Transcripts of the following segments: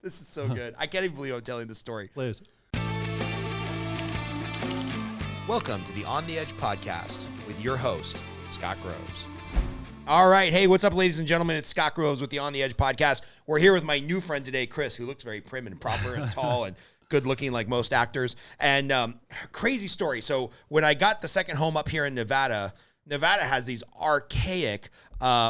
This is so good. I can't even believe I'm telling this story. Please. Welcome to the On the Edge podcast with your host, Scott Groves. All right. Hey, what's up, ladies and gentlemen? It's Scott Groves with the On the Edge podcast. We're here with my new friend today, Chris, who looks very prim and proper and tall and good looking like most actors. And crazy story. So when I got the second home up here in Nevada, Nevada has these archaic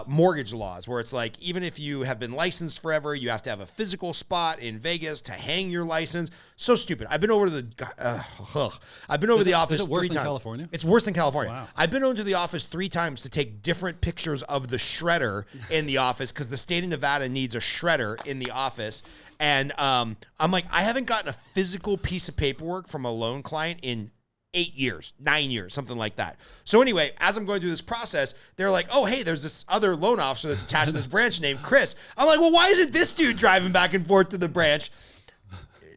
mortgage laws where it's like, even if you have been licensed forever, you have to have a physical spot in Vegas to hang your license. So stupid. I've been over to the the office is it worse 3 than times. California? It's worse than California. Wow. I've been over to the office 3 times to take different pictures of the shredder in the office because the state of Nevada needs a shredder in the office. And I'm like, I haven't gotten a physical piece of paperwork from a loan client in 8 years, 9 years, something like that. So anyway, as I'm going through this process, they're like, oh, hey, there's this other loan officer that's attached to this branch named Chris. I'm like, well, why isn't this dude driving back and forth to the branch?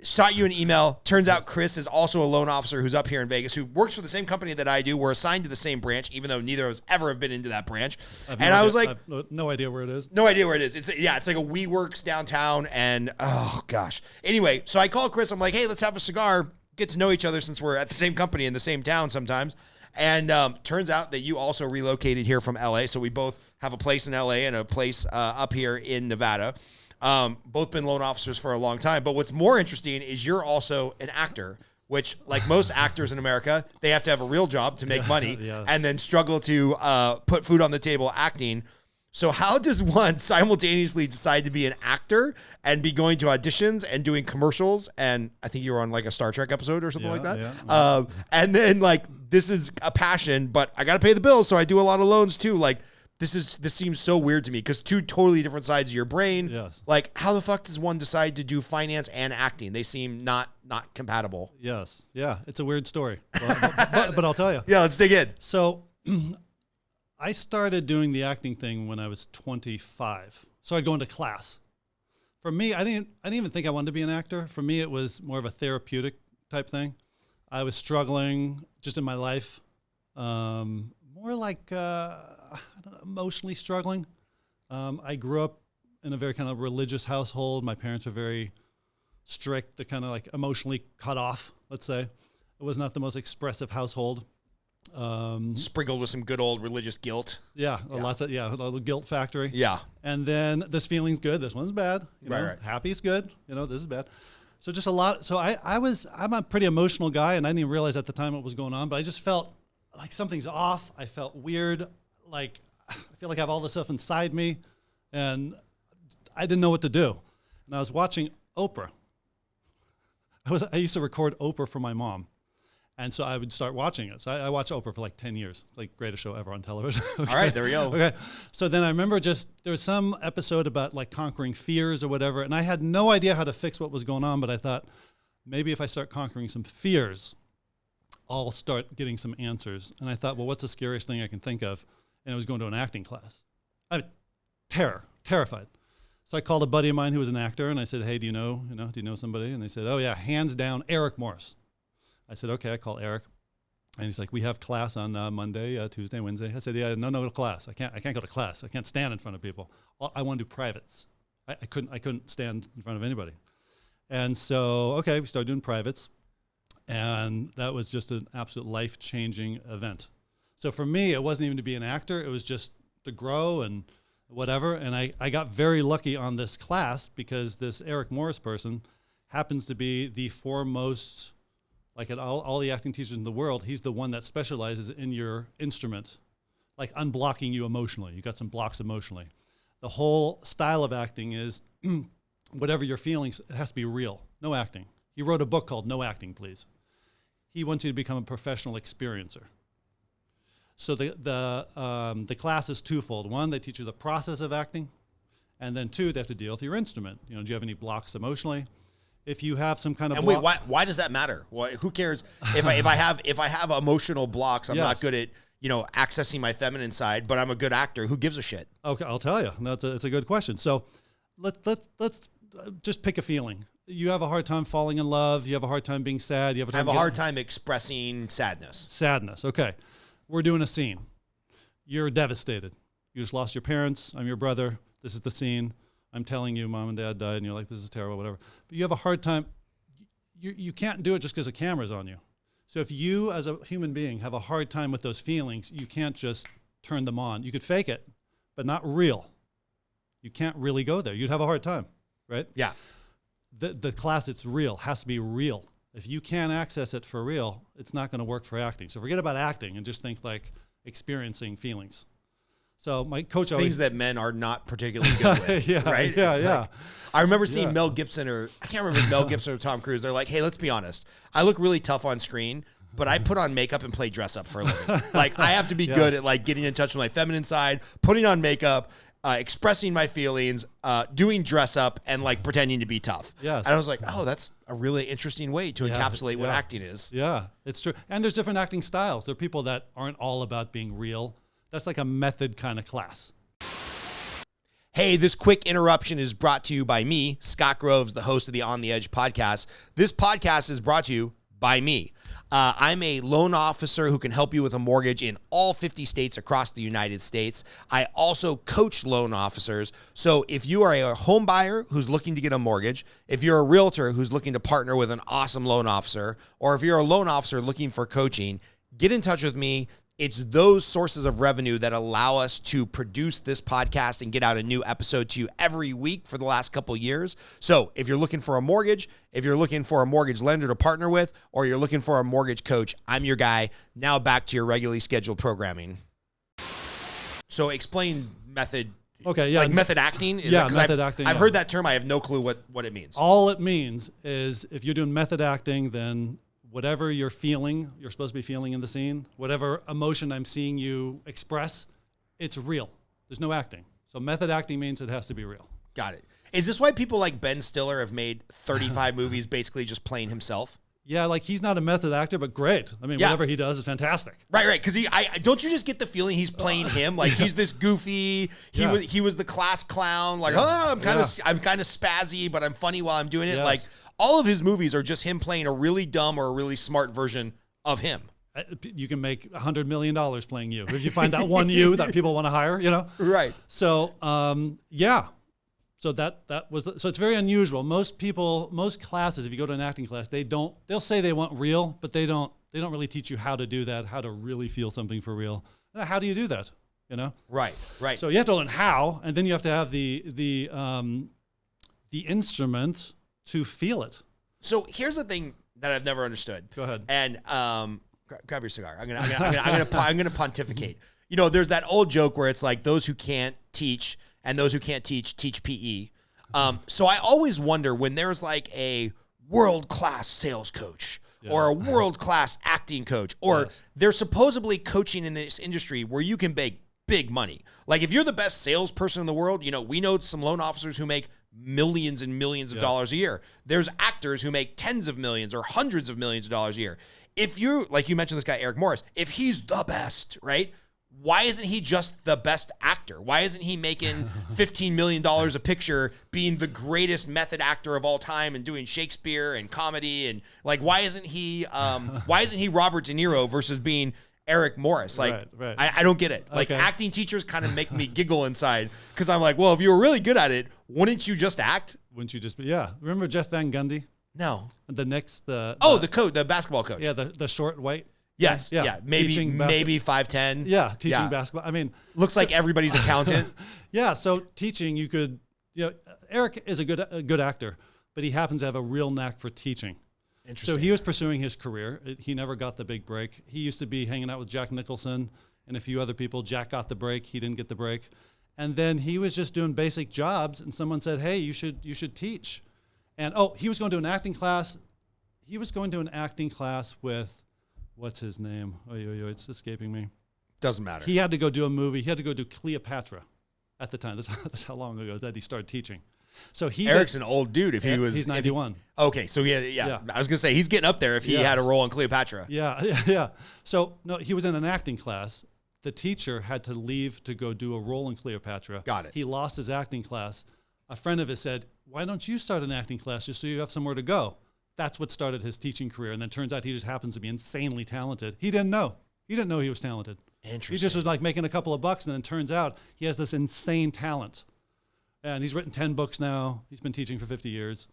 Shot you an email. Turns out Chris is also a loan officer who's up here in Vegas, who works for the same company that I do. We're assigned to the same branch, even though neither of us ever have been into that branch. I was like, I have no idea where it is. No idea where it is. It's like a WeWorks downtown. And oh gosh. Anyway, so I call Chris. I'm like, hey, let's have a cigar. Get to know each other since we're at the same company in the same town sometimes. And turns out that you also relocated here from LA. So we both have a place in LA and a place up here in Nevada. Both been loan officers for a long time. But what's more interesting is you're also an actor, which, like most actors in America, they have to have a real job to make money and then struggle to put food on the table acting. So how does one simultaneously decide to be an actor and be going to auditions and doing commercials? And I think you were on like a Star Trek episode or something like that. Yeah. And then like, this is a passion, but I got to pay the bills. So I do a lot of loans too. Like this seems so weird to me because 2 totally different sides of your brain. Yes. Like how the fuck does one decide to do finance and acting? They seem not compatible. Yes. Yeah. It's a weird story, but I'll tell you. Yeah. Let's dig in. So I started doing the acting thing when I was 25. So I'd go into class. For me, I didn't even think I wanted to be an actor. For me, it was more of a therapeutic type thing. I was struggling just in my life, more like emotionally struggling. I grew up in a very kind of religious household. My parents were very strict. They're kind of like emotionally cut off, let's say. It was not the most expressive household. Sprinkled with some good old religious guilt. Lots of a little guilt factory. Yeah. And then this feeling's good, this one's bad. Right. Happy's good, this is bad. So just a lot. So I'm a pretty emotional guy, and I didn't even realize at the time what was going on, but I just felt like something's off. I felt weird. Like I feel like I have all this stuff inside me, and I didn't know what to do. And I was watching Oprah. I used to record Oprah for my mom. And so I would start watching it. So I watched Oprah for like 10 years. It's like greatest show ever on television. Okay. All right, there we go. Okay. So then I remember there was some episode about like conquering fears or whatever. And I had no idea how to fix what was going on, but I thought maybe if I start conquering some fears, I'll start getting some answers. And I thought, well, what's the scariest thing I can think of? And it was going to an acting class. Terrified. So I called a buddy of mine who was an actor and I said, hey, do you know somebody? And they said, oh yeah, hands down, Eric Morris. I said, okay, I call Eric. And he's like, we have class on Monday, Tuesday, Wednesday. I said, yeah, no class. I can't go to class. I can't stand in front of people. I want to do privates. I couldn't stand in front of anybody. And so, okay, we started doing privates. And that was just an absolute life-changing event. So for me, it wasn't even to be an actor. It was just to grow and whatever. And I got very lucky on this class because this Eric Morris person happens to be the foremost, like at all the acting teachers in the world, he's the one that specializes in your instrument, like unblocking you emotionally. You got some blocks emotionally. The whole style of acting is whatever your feelings, it has to be real. No acting. He wrote a book called No Acting, Please. He wants you to become a professional experiencer. So the class is twofold. 1, they teach you the process of acting, and then 2, they have to deal with your instrument. Do you have any blocks emotionally? If you have some kind of and wait, why does that matter? Who cares if I have emotional blocks? I'm not good at accessing my feminine side, but I'm a good actor. Who gives a shit? Okay, I'll tell you. That's a good question. So let's just pick a feeling. You have a hard time falling in love. You have a hard time being sad. I have a hard time expressing sadness. Sadness. Okay, we're doing a scene. You're devastated. You just lost your parents. I'm your brother. This is the scene. I'm telling you mom and dad died and you're like, this is terrible, whatever. But you have a hard time. You can't do it just because a camera's on you. So if you as a human being have a hard time with those feelings, you can't just turn them on. You could fake it, but not real. You can't really go there. You'd have a hard time, right? Yeah. The class that's real has to be real. If you can't access it for real, it's not going to work for acting. So forget about acting and just think like experiencing feelings. So my coach Things that men are not particularly good with, right? Yeah, It's yeah. like, I remember seeing Mel Gibson I can't remember if Mel Gibson or Tom Cruise. They're like, hey, let's be honest. I look really tough on screen, but I put on makeup and play dress up for a living. Like I have to be good at like getting in touch with my feminine side, putting on makeup, expressing my feelings, doing dress up, and like pretending to be tough. Yes. And I was like, oh, that's a really interesting way to encapsulate what acting is. Yeah, it's true. And there's different acting styles. There are people that aren't all about being real. That's like a method kind of class. Hey, this quick interruption is brought to you by me, Scott Groves, the host of the On the Edge podcast. This podcast is brought to you by me. I'm a loan officer who can help you with a mortgage in all 50 states across the United States. I also coach loan officers. So if you are a home buyer who's looking to get a mortgage, if you're a realtor who's looking to partner with an awesome loan officer, or if you're a loan officer looking for coaching, get in touch with me. It's those sources of revenue that allow us to produce this podcast and get out a new episode to you every week for the last couple years. So if you're looking for a mortgage, if you're looking for a mortgage lender to partner with, or you're looking for a mortgage coach, I'm your guy. Now back to your regularly scheduled programming. So explain method. Okay, yeah. Like method acting? Method acting. I've heard that term. I have no clue what it means. All it means is if you're doing method acting, then whatever you're feeling, you're supposed to be feeling in the scene, whatever emotion I'm seeing you express, it's real. There's no acting. So method acting means it has to be real. Got it. Is this why people like Ben Stiller have made 35 movies basically just playing himself? Yeah, like he's not a method actor, but great. I mean, whatever he does is fantastic. Right. Because don't you just get the feeling he's playing him? Like he's this goofy. He was the class clown. Like, I'm kind of spazzy, but I'm funny while I'm doing it. Yes. Like all of his movies are just him playing a really dumb or a really smart version of him. You can make $100 million playing you if you find that one you that people want to hire. You know. Right. So yeah. So that was so it's very unusual. Most classes, if you go to an acting class, they'll say they want real, but they don't really teach you how to do that, how to really feel something for real. How do you do that? You know? Right. So you have to learn how, and then you have to have the instrument to feel it. So here's the thing that I've never understood. Go ahead. And grab your cigar. I'm gonna pontificate. You know, there's that old joke where it's like those who can't teach and those who can't teach PE. So I always wonder when there's like a world-class sales coach or a world-class acting coach, or they're supposedly coaching in this industry where you can make big money. Like if you're the best salesperson in the world, you know, we know some loan officers who make millions and millions of dollars a year. There's actors who make tens of millions or hundreds of millions of dollars a year. If you, like you mentioned this guy, Eric Morris, if he's the best, right? Why isn't he just the best actor? Why isn't he making $15 million a picture, being the greatest method actor of all time and doing Shakespeare and comedy? And like, why isn't he Robert De Niro versus being Eric Morris? Like, right. I don't get it. Like acting teachers kind of make me giggle inside because I'm like, well, if you were really good at it, wouldn't you just act? Wouldn't you just be, Remember Jeff Van Gundy? No. The basketball coach. Yeah, the short white. Yes. Yeah. Maybe 5'10". Yeah. Teaching basketball. I mean, looks like everybody's accountant. Yeah. So teaching, you could, Eric is a good actor, but he happens to have a real knack for teaching. Interesting. So he was pursuing his career. He never got the big break. He used to be hanging out with Jack Nicholson and a few other people. Jack got the break. He didn't get the break. And then he was just doing basic jobs. And someone said, hey, you should teach. And he was going to an acting class. He was going to an acting class with, what's his name? It's escaping me. Doesn't matter. He had to go do a movie. He had to go do Cleopatra at the time. That's how long ago that he started teaching. So Eric's an old dude. He's 91. Okay, so yeah. I was gonna say he's getting up there if he had a role in Cleopatra. Yeah. So no, he was in an acting class. The teacher had to leave to go do a role in Cleopatra. Got it. He lost his acting class. A friend of his said, "Why don't you start an acting class just so you have somewhere to go?" That's what started his teaching career. And then it turns out he just happens to be insanely talented. He didn't know. He was talented. Interesting. He just was like making a couple of bucks, and then it turns out he has this insane talent. And he's written 10 books now. He's been teaching for 50 years.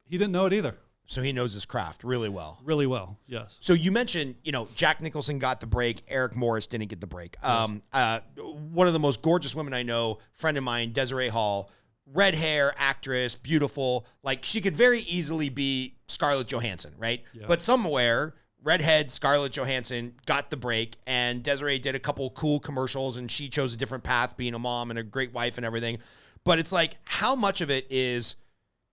He didn't know it either. So he knows his craft really well. Really well, yes. So you mentioned, Jack Nicholson got the break. Eric Morris didn't get the break. Yes. One of the most gorgeous women I know, friend of mine, Desiree Hall, red hair, actress, beautiful. Like, she could very easily be Scarlett Johansson, right? Yeah. But somewhere, redhead Scarlett Johansson got the break, and Desiree did a couple cool commercials, and she chose a different path, being a mom and a great wife and everything. But it's like, how much of it is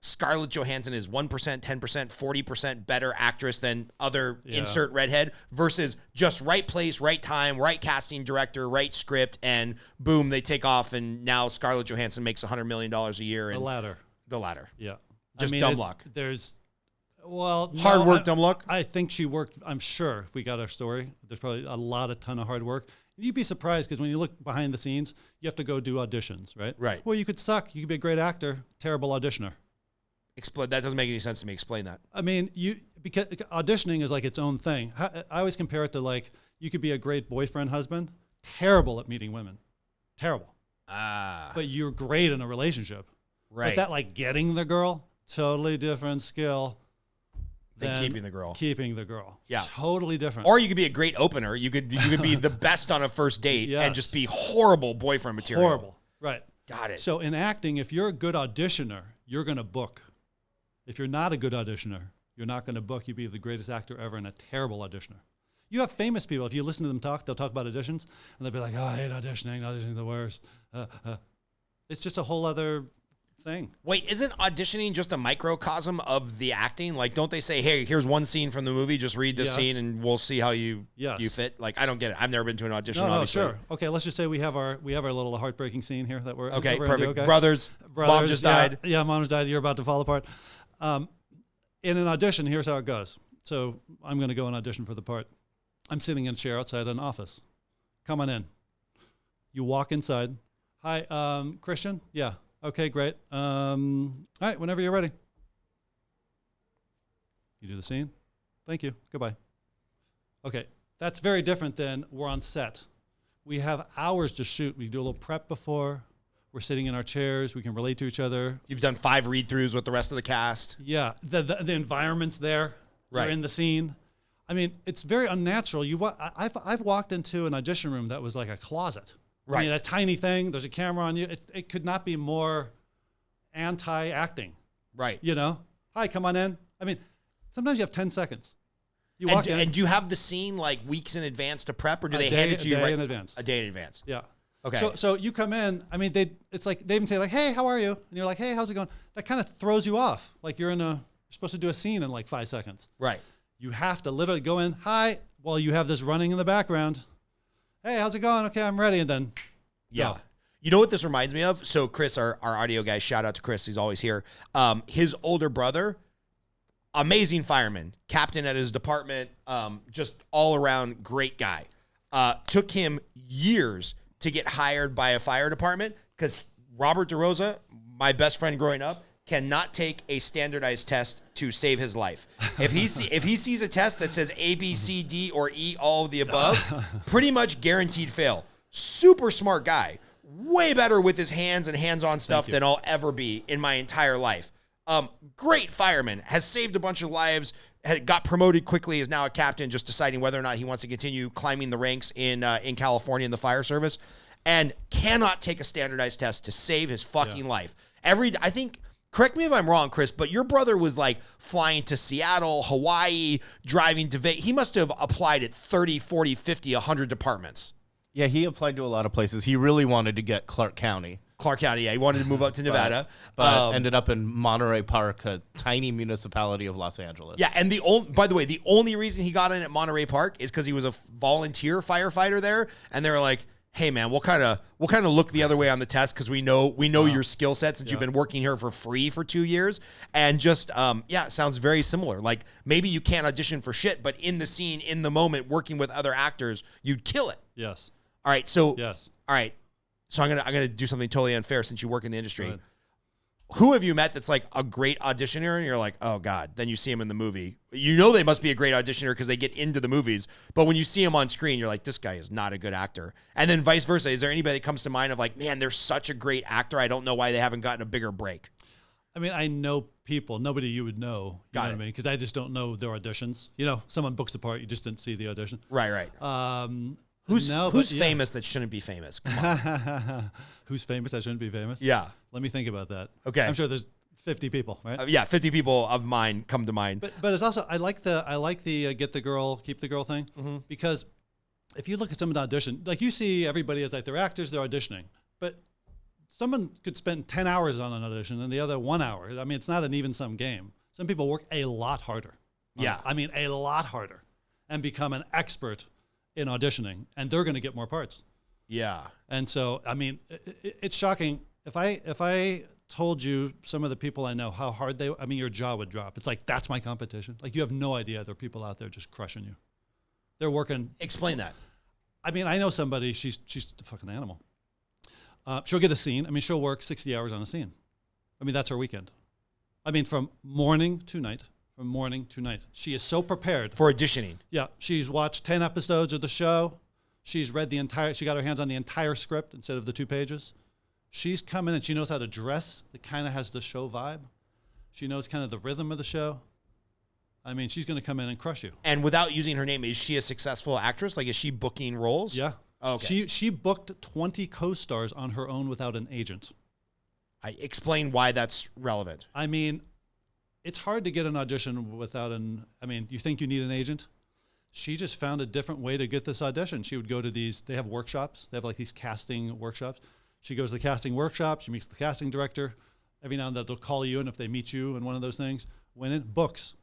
Scarlett Johansson is 1%, 10%, 40% better actress than other insert redhead versus just right place, right time, right casting director, right script, and boom, they take off, and now Scarlett Johansson makes $100 million a year. The latter. Yeah. Just dumb luck. Hard work, dumb luck? I think she worked, I'm sure, if we got our story, there's probably a ton of hard work. You'd be surprised because when you look behind the scenes, you have to go do auditions, right? Right. Well, you could suck. You could be a great actor, terrible auditioner. Explain. That doesn't make any sense to me. Explain that. I mean, because auditioning is like its own thing. I always compare it to, like, you could be a great boyfriend, husband, terrible at meeting women, terrible. But you're great in a relationship. Right. But that, like, getting the girl, totally different skill than keeping the girl. Keeping the girl. Yeah. Totally different. Or you could be a great opener. You could be the best on a first date and just be horrible boyfriend material. Horrible. Right. Got it. So in acting, if you're a good auditioner, you're going to book. If you're not a good auditioner, you're not going to book. You'd be the greatest actor ever and a terrible auditioner. You have famous people. If you listen to them talk, they'll talk about auditions, and they'll be like, "Oh, I hate auditioning. Auditioning's the worst." It's just a whole other thing. Wait, isn't auditioning just a microcosm of the acting? Like, don't they say, "Hey, here's one scene from the movie. Just read this scene, and we'll see how you fit"? Like, I don't get it. I've never been to an audition. No, sure. Okay, let's just say we have our little heartbreaking scene here that we're okay. We're Perfect. Okay? Brothers, mom just died. Yeah, mom just died. You're about to fall apart. In an audition, here's how it goes. So I'm going to go and audition for the part. I'm sitting in a chair outside an office. Come on in. You walk inside. Hi, Christian? Yeah. Okay, great. All right, whenever you're ready. You do the scene. Thank you. Goodbye. Okay, that's very different than we're on set. We have hours to shoot. We do a little prep before. We're sitting in our chairs. We can relate to each other. You've done 5 read-throughs with the rest of the cast. Yeah, the environment's there. Right. You're in the scene. I mean, it's very unnatural. I've walked into an audition room that was like a closet. Right. I mean, a tiny thing. There's a camera on you. It could not be more anti-acting. Right. You know? Hi, come on in. I mean, sometimes you have 10 seconds. You walk in. And do you have the scene like weeks in advance to prep, or do they hand it to you right in advance? A day in advance. Yeah. Okay. So you come in. I mean, it's like they even say like, "Hey, how are you?" And you're like, "Hey, how's it going?" That kind of throws you off. Like you're supposed to do a scene in like 5 seconds. Right. You have to literally go in. Hi. While you have this running in the background. Hey, how's it going? Okay, I'm ready. And then. Yeah. Go. You know what this reminds me of? So Chris, our audio guy, shout out to Chris. He's always here. His older brother, amazing fireman, captain at his department, just all around great guy. Took him years to get hired by a fire department because Robert DeRosa, my best friend growing up, cannot take a standardized test to save his life. If he sees a test that says A, B, C, D, or E, all of the above, pretty much guaranteed fail. Super smart guy. Way better with his hands and hands-on stuff than I'll ever be in my entire life. Great fireman, has saved a bunch of lives, got promoted quickly, is now a captain, just deciding whether or not he wants to continue climbing the ranks in California in the fire service, and cannot take a standardized test to save his fucking life. I think, correct me if I'm wrong, Chris, but your brother was like flying to Seattle, Hawaii, driving to Vegas. He must have applied at 30, 40, 50, 100 departments. Yeah, he applied to a lot of places. He really wanted to get Clark County. Yeah. He wanted to move up to Nevada. But ended up in Monterey Park, a tiny municipality of Los Angeles. Yeah, and by the way, the only reason he got in at Monterey Park is because he was a volunteer firefighter there, and they were like, "Hey, man, we'll kind of look the other way on the test because we know your skill set since you've been working here for free for 2 years." And just it sounds very similar. Like maybe you can't audition for shit, but in the scene, in the moment, working with other actors, you'd kill it. Yes. All right. So yes. All right. So I'm gonna do something totally unfair since you work in the industry. Who have you met that's like a great auditioner and you're like, oh God, then you see him in the movie. You know they must be a great auditioner because they get into the movies. But when you see him on screen, you're like, this guy is not a good actor. And then vice versa. Is there anybody that comes to mind of like, man, they're such a great actor. I don't know why they haven't gotten a bigger break. I mean, I know people, nobody you would know. You know what I mean? Because I just don't know their auditions. You know, someone books the part, you just didn't see the audition. Right. Who's famous that shouldn't be famous? Come on. Who's famous that shouldn't be famous? Yeah. Let me think about that. Okay. I'm sure there's 50 people, right? 50 people of mine come to mind. But it's also I like the get the girl, keep the girl thing, because if you look at someone audition, like you see everybody as like they're actors, they're auditioning, but someone could spend 10 hours on an audition and the other 1 hour. I mean, it's not an even sum game. Some people work a lot harder. Yeah. I mean, a lot harder, and become an expert in auditioning, and they're going to get more parts. Yeah. And so, I mean, it's shocking. If I told you some of the people I know, how hard they, I mean, your jaw would drop. It's like, that's my competition. Like, you have no idea there are people out there just crushing you. They're working. Explain that. I mean, I know somebody, she's a fucking animal. She'll get a scene. I mean, she'll work 60 hours on a scene. I mean, that's her weekend. I mean, from morning to night. She is so prepared. For auditioning. Yeah. She's watched 10 episodes of the show. She's read she got her hands on the entire script instead of the 2 pages. She's come in and she knows how to dress. It kind of has the show vibe. She knows kind of the rhythm of the show. I mean, she's going to come in and crush you. And without using her name, is she a successful actress? Like, is she booking roles? Yeah. Okay. She booked 20 co-stars on her own without an agent. I explain why that's relevant. I mean, it's hard to get an audition without you think you need an agent? She just found a different way to get this audition. She would go to they have workshops. They have like these casting workshops. She goes to the casting workshop. She meets the casting director. Every now and then they'll call you in if they meet you in one of those things. Went in, books.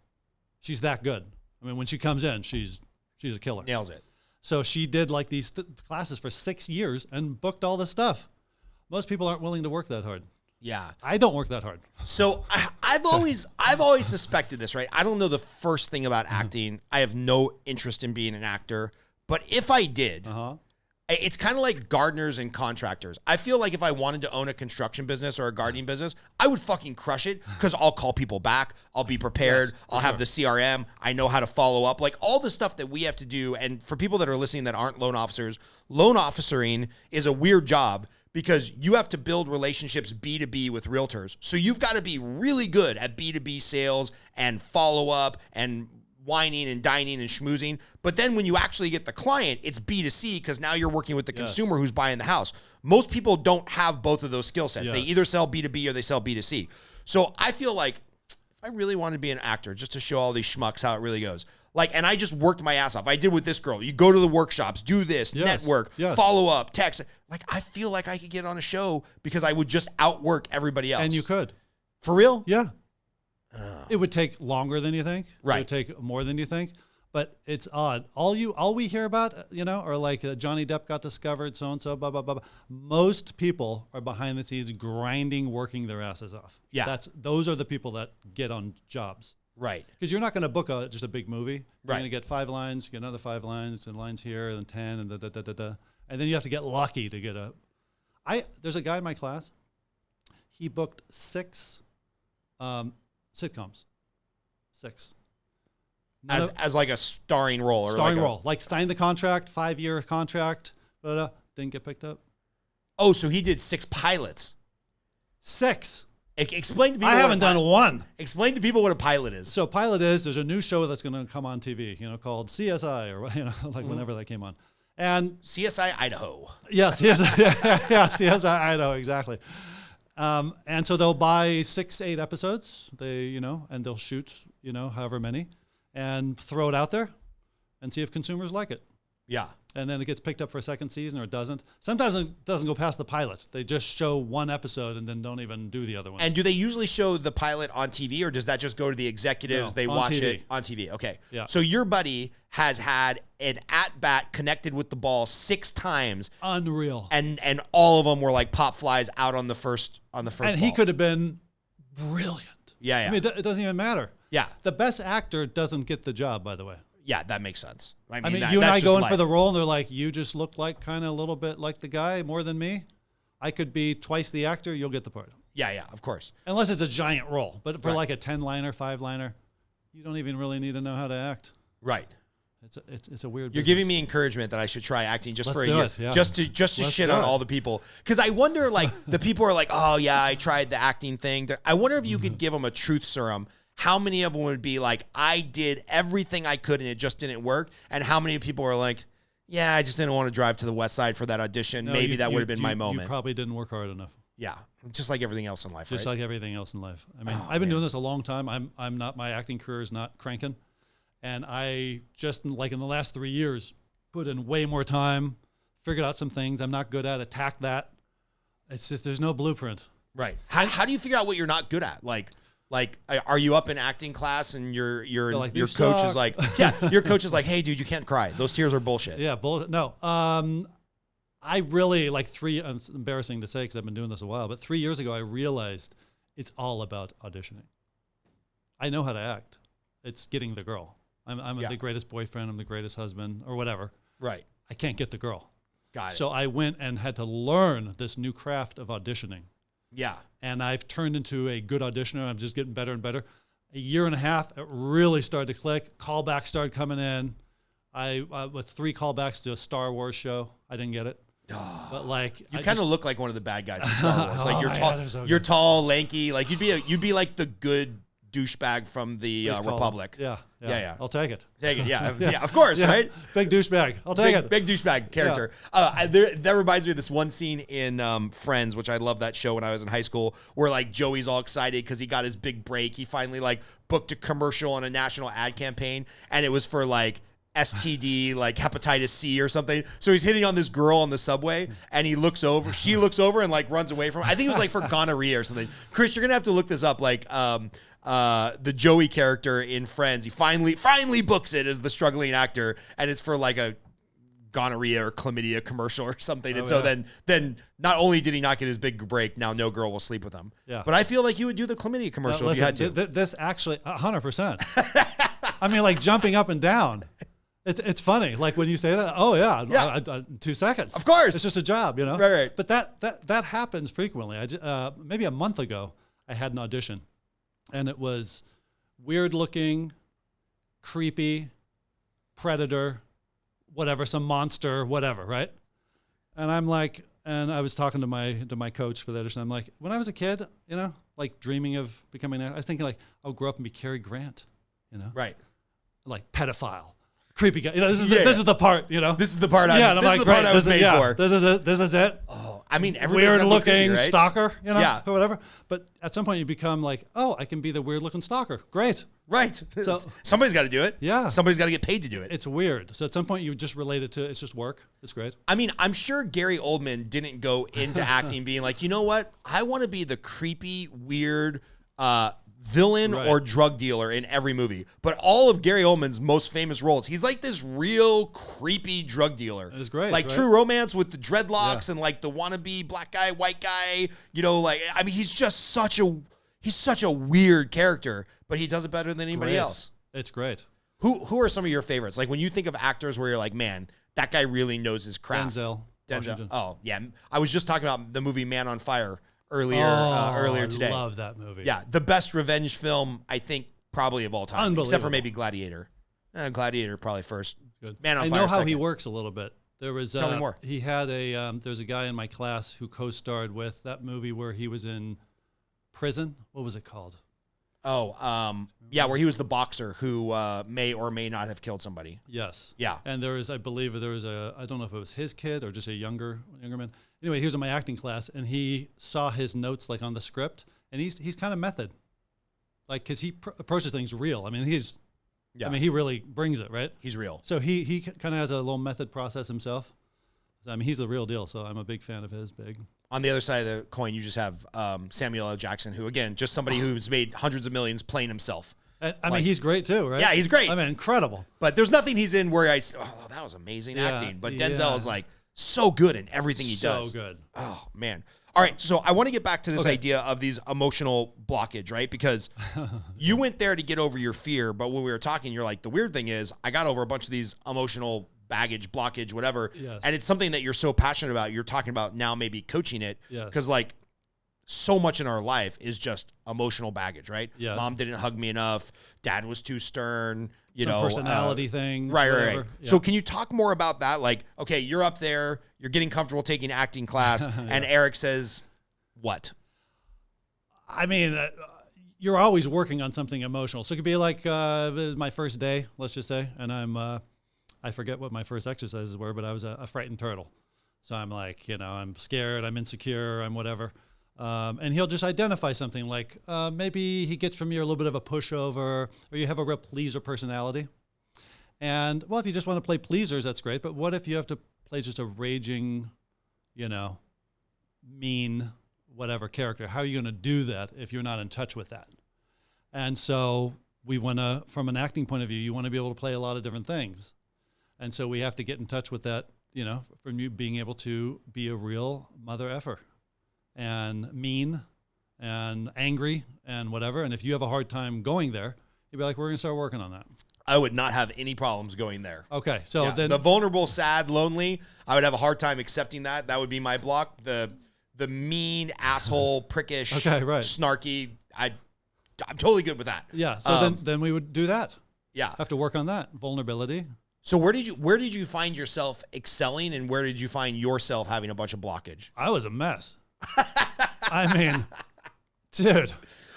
She's that good. I mean, when she comes in, she's a killer. Nails it. So she did like these classes for 6 years and booked all this stuff. Most people aren't willing to work that hard. Yeah. I don't work that hard. So I've always suspected this, right? I don't know the first thing about acting. I have no interest in being an actor. But if I did, it's kind of like gardeners and contractors. I feel like if I wanted to own a construction business or a gardening business, I would fucking crush it because I'll call people back. I'll be prepared. Yes, I'll have the CRM. I know how to follow up. Like all the stuff that we have to do. And for people that are listening that aren't loan officers, loan officering is a weird job because you have to build relationships B2B with realtors. So you've got to be really good at B2B sales and follow up and whining and dining and schmoozing. But then when you actually get the client, it's B2C because now you're working with the consumer who's buying the house. Most people don't have both of those skill sets. They either sell B2B or they sell B2C. So I feel like if I really wanted to be an actor just to show all these schmucks how it really goes, like, and I just worked my ass off. I did with this girl. You go to the workshops, do this, network, follow up, text. Like, I feel like I could get on a show because I would just outwork everybody else. And you could. For real? Yeah. It would take longer than you think. Right. It would take more than you think. But it's odd. All we hear about, are like Johnny Depp got discovered, so-and-so, blah, blah, blah, blah. Most people are behind the scenes grinding, working their asses off. Yeah. Those are the people that get on jobs. Right. Because you're not going to book just a big movie. You're right. going to get 5 lines, get another 5 lines, and lines here, and 10, and da-da-da-da-da. And then you have to get lucky to get there's a guy in my class. He booked 6 sitcoms. 6. As like a starring role. Starring role. Like signed the contract, 5-year contract, didn't get picked up. Oh, so he did 6 pilots. 6. Explain to people. I haven't done one. Explain to people what a pilot is. So pilot there's a new show that's going to come on TV, called CSI or whenever that came on. And CSI Idaho. Yes, CSI Idaho, exactly. And so they'll buy 6-8 episodes. And they'll shoot, however many, and throw it out there, and see if consumers like it. Yeah. And then it gets picked up for a second season, or it doesn't. Sometimes it doesn't go past the pilot. They just show one episode and then don't even do the other ones. And do they usually show the pilot on TV, or does that just go to the executives? No, they on watch TV. it on TV. Okay. Yeah. So your buddy has had an at-bat connected with the ball 6 times. Unreal. And all of them were like pop flies out on the first And ball. he could have been brilliant. Yeah. I mean, it doesn't even matter. Yeah. The best actor doesn't get the job, by the way. Yeah, that makes sense. I mean you and I that's go in just for the life. role, and they're like, you just look like kind of a little bit like the guy more than me. I could be twice the actor. You'll get the part. Yeah, of course. Unless it's a giant role. But for Right. like a 10-liner, 5-liner, you don't even really need to know how to act. Right. It's a weird You're business. giving me encouragement that I should try acting just Let's for a do year, it, yeah. just to Let's shit do on it. all the people. Because I wonder, like, the people are like, oh yeah, I tried the acting thing. I wonder if you could give them a truth serum. How many of them would be like, I did everything I could and it just didn't work? And how many people are like, yeah, I just didn't want to drive to the West Side for that audition. No, Maybe that would have been my You moment. probably didn't work hard enough. Yeah, just like everything else in life, Just right? like everything else in life. I mean, Oh, I've been man. doing this a long time. I'm not, my acting career is not cranking. And I just, like in the last 3 years, put in way more time, figured out some things I'm not good at, attacked that. It's just, there's no blueprint. Right. How do you figure out what you're not good at? Like, are you up in acting class and your like, your "You coach suck." is like, yeah, your coach is like, hey, dude, you can't cry. Those tears are bullshit. Yeah, no. I really, like it's embarrassing to say because I've been doing this a while, but 3 years ago, I realized it's all about auditioning. I know how to act. It's getting the girl. I'm Yeah. the greatest boyfriend. I'm the greatest husband or whatever. Right. I can't get the girl. Got it. So I went and had to learn this new craft of auditioning. Yeah. And I've turned into a good auditioner. I'm just getting better and better. A year and a half, it really started to click. Callbacks started coming in. I with 3 callbacks to a Star Wars show. I didn't get it. But like You kind of look like one of the bad guys in Star Wars. Like Oh you're my tall, God, they're so you're good. tall, lanky. Like you'd be like the good douchebag from the Republic. Yeah. I'll take it. Take it. Yeah. Yeah. Of course. Yeah. Right. Big douchebag. I'll take it. Big douchebag character. That reminds me of this one scene in Friends, which I love that show when I was in high school, where like Joey's all excited because he got his big break. He finally like booked a commercial on a national ad campaign, and it was for like STD, like hepatitis C or something. So he's hitting on this girl on the subway, and she looks over and like runs away from him. I think it was like for gonorrhea or something. Chris, you're gonna have to look this up. Like the Joey character in Friends, he finally books it as the struggling actor, and it's for like a gonorrhea or chlamydia commercial or something. And so then not only did he not get his big break, now no girl will sleep with him. Yeah. But I feel like you would do the chlamydia commercial if you had to. This actually 100%. I mean, like jumping up and down. It's funny, like when you say that. Oh yeah. 2 seconds. Of course. it's just a job, you know. Right. But that happens frequently. Maybe a month ago, I had an audition, and it was weird looking, creepy, predator, whatever, some monster, whatever, right? And I'm like, and I was talking to my coach for the audition. I'm like, when I was a kid, you know, like dreaming of becoming an actor, I was thinking like, I'll grow up and be Cary Grant, you know, Right. like pedophile, creepy guy. You know, this is the part, you know. This is the part and I'm this is the great, part I was made for. This is it. This is it. Oh, I mean, everybody's Weird gotta be creepy, looking right? stalker, you know, Yeah. or whatever. But at some point you become like, oh, I can be the weird looking stalker. Great. Right. So- Somebody's got to do it. Yeah. Somebody's got to get paid to do it. It's weird. So at some point you just relate it to, it's just work. It's great. I mean, I'm sure Gary Oldman didn't go into acting being like, you know what? I want to be the creepy, weird villain Right. or drug dealer in every movie. But all of Gary Oldman's most famous roles, he's like this real creepy drug dealer. It's great, Like right? True Romance with the dreadlocks Yeah. and like the wannabe black guy, white guy. You know, like, I mean, he's such a weird character, but he does it better than anybody Great. else. It's great. Who are some of your favorites? Like when you think of actors where you're like, man, that guy really knows his craft. Denzel. Washington. Oh yeah, I was just talking about the movie Man on Fire earlier today. I love that movie. Yeah, the best revenge film I think probably of all time, except for Unbelievable. maybe Gladiator. Gladiator probably first. Good. Man on I Fire. know how he second. works a little bit. There was Tell me more. He had there's a guy in my class who co-starred with that movie where he was in prison. What was it called? Oh, yeah, where he was the boxer who may or may not have killed somebody. Yes. Yeah. And I believe there was I don't know if it was his kid or just a younger man. Anyway, he was in my acting class, and he saw his notes like on the script, and he's kind of method, like because he approaches things real. I mean, he really brings it, right? He's real. So he kind of has a little method process himself. I mean, he's the real deal. So I'm a big fan of his. Big. On the other side of the coin, you just have Samuel L. Jackson, who again, just somebody who's made hundreds of millions playing himself. And, I mean, he's great too, right? Yeah, he's great. I mean, incredible. But there's nothing he's in where that was amazing acting. But Denzel is like so good in everything he does. So good. Oh man. All right, so I want to get back to this idea of these emotional blockage, right? Because you went there to get over your fear, but when we were talking, you're like, the weird thing is I got over a bunch of these emotional baggage, blockage, whatever. Yes. And it's something that you're so passionate about. You're talking about now maybe coaching it. Yes. Because like so much in our life is just emotional baggage, right? Yes. Mom didn't hug me enough. Dad was too stern. You Some know, personality things. Right. Whatever. Yeah. So can you talk more about that? Like, okay, you're up there, you're getting comfortable taking acting class, and Eric says, what? I mean, you're always working on something emotional. So it could be like my first day, let's just say, and I forget what my first exercises were, but I was a frightened turtle. So I'm like, I'm scared, I'm insecure, I'm whatever. And he'll just identify something like maybe he gets from you a little bit of a pushover, or you have a real pleaser personality. And, well, if you just want to play pleasers, that's great. But what if you have to play just a raging, mean, whatever character? How are you going to do that if you're not in touch with that? And so we want to, from an acting point of view, you want to be able to play a lot of different things. And so we have to get in touch with that, from you being able to be a real mother effer and mean and angry and whatever. And if you have a hard time going there, you'd be like, we're going to start working on that. I would not have any problems going there. Okay, so then the vulnerable, sad, lonely, I would have a hard time accepting that. That would be my block. The mean, asshole, prickish, snarky, I'm totally good with that. Yeah, so then we would do that. Yeah. Have to work on that. Vulnerability. So where did you find yourself excelling, and where did you find yourself having a bunch of blockage? I was a mess. I mean, dude.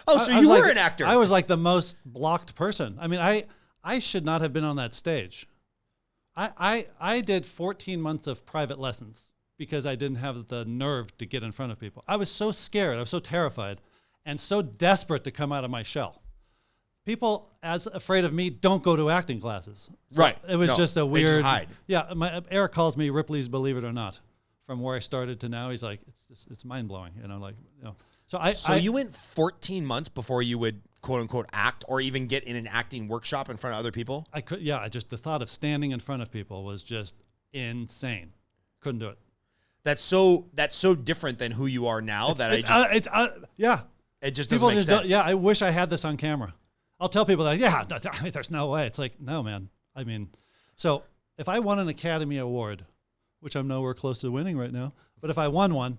Oh, so you were an actor. I was like the most blocked person. I mean, I should not have been on that stage. I did 14 months of private lessons because I didn't have the nerve to get in front of people. I was so scared. I was so terrified and so desperate to come out of my shell. People as afraid of me don't go to acting classes. So right. It was just a weird. They just hide. Yeah. Eric calls me Ripley's Believe It or Not. From where I started to now, he's like, it's mind blowing. So you went 14 months before you would quote unquote act or even get in an acting workshop in front of other people? I could. Yeah. The thought of standing in front of people was just insane. Couldn't do it. That's so different than who you are now yeah. It just doesn't make sense. I wish I had this on camera. I'll tell people that, there's no way. It's like, no, man. I mean, so if I won an Academy Award, which I'm nowhere close to winning right now, but if I won one,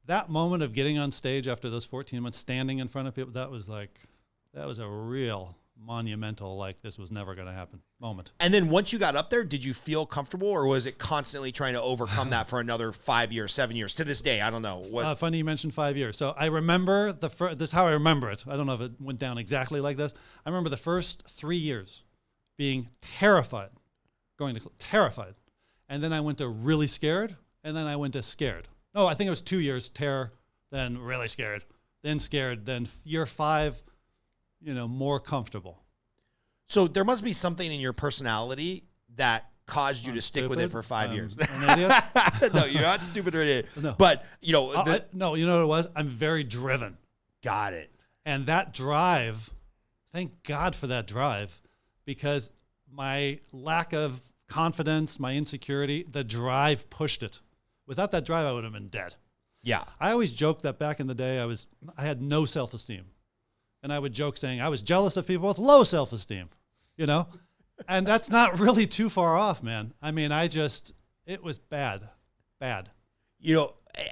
that moment of getting on stage after those 14 months, standing in front of people, that was a real monumental, like this was never going to happen moment. And then once you got up there, did you feel comfortable, or was it constantly trying to overcome that for another 5 years, 7 years to this day? I don't know. Funny you mentioned 5 years. So I remember this is how I remember it. I don't know if it went down exactly like this. I remember the first 3 years being terrified, terrified. And then I went to really scared, and then I went to scared. No, I think it was 2 years, terror, then really scared, then year 5, more comfortable. So there must be something in your personality that caused you to stick with it for 5 years. An idiot? No, you're not stupid or idiot. No. But, no, you know what it was? I'm very driven. Got it. And that drive, thank God for that drive, because my lack of confidence, my insecurity, the drive pushed it. Without that drive, I would have been dead. Yeah. I always joked that back in the day, I had no self-esteem. And I would joke saying I was jealous of people with low self-esteem, And that's not really too far off, man. I mean, it was bad.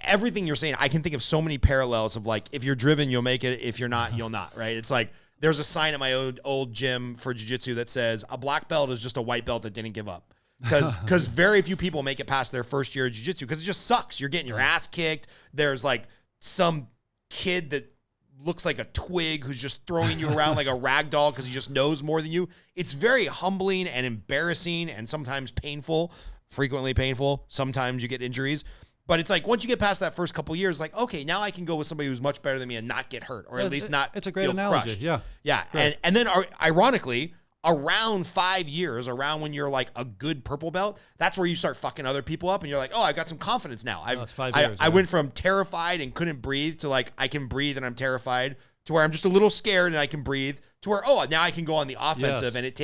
Everything you're saying, I can think of so many parallels of like, if you're driven, you'll make it. If you're not, you'll not, right? It's like, there's a sign at my old gym for jiu-jitsu that says a black belt is just a white belt that didn't give up. Because very few people make it past their first year of jiu-jitsu because it just sucks. You're getting your ass kicked. There's like some kid that looks like a twig who's just throwing you around like a rag doll because he just knows more than you. It's very humbling and embarrassing and sometimes painful, frequently painful. Sometimes you get injuries. But it's like once you get past that first couple years, like, okay, now I can go with somebody who's much better than me and not get hurt, or at least not. It's a great analogy. Crushed. Yeah. Yeah. And then ironically, around 5 years, around when you're like a good purple belt, that's where you start fucking other people up and you're like, oh, I've got some confidence now. It's 5 years. I went from terrified and couldn't breathe to like, I can breathe and I'm terrified, to where I'm just a little scared and I can breathe, to where, oh, now I can go on the offensive. Yes. And it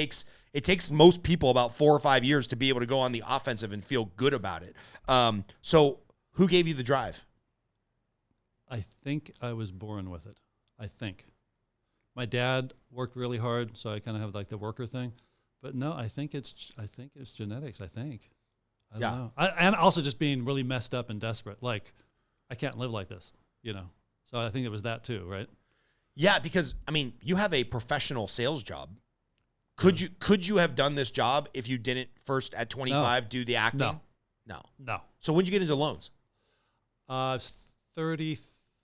takes most people about 4 or 5 years to be able to go on the offensive and feel good about it. So who gave you the drive? I think I was born with it. I think. My dad worked really hard, so I kind of have like the worker thing. But no, I think it's genetics. I don't know. And also just being really messed up and desperate. Like, I can't live like this, So I think it was that too, right? Yeah, because I mean, you have a professional sales job. Could you have done this job if you didn't first at 25 do the acting? No. So when did you get into loans? I was 30.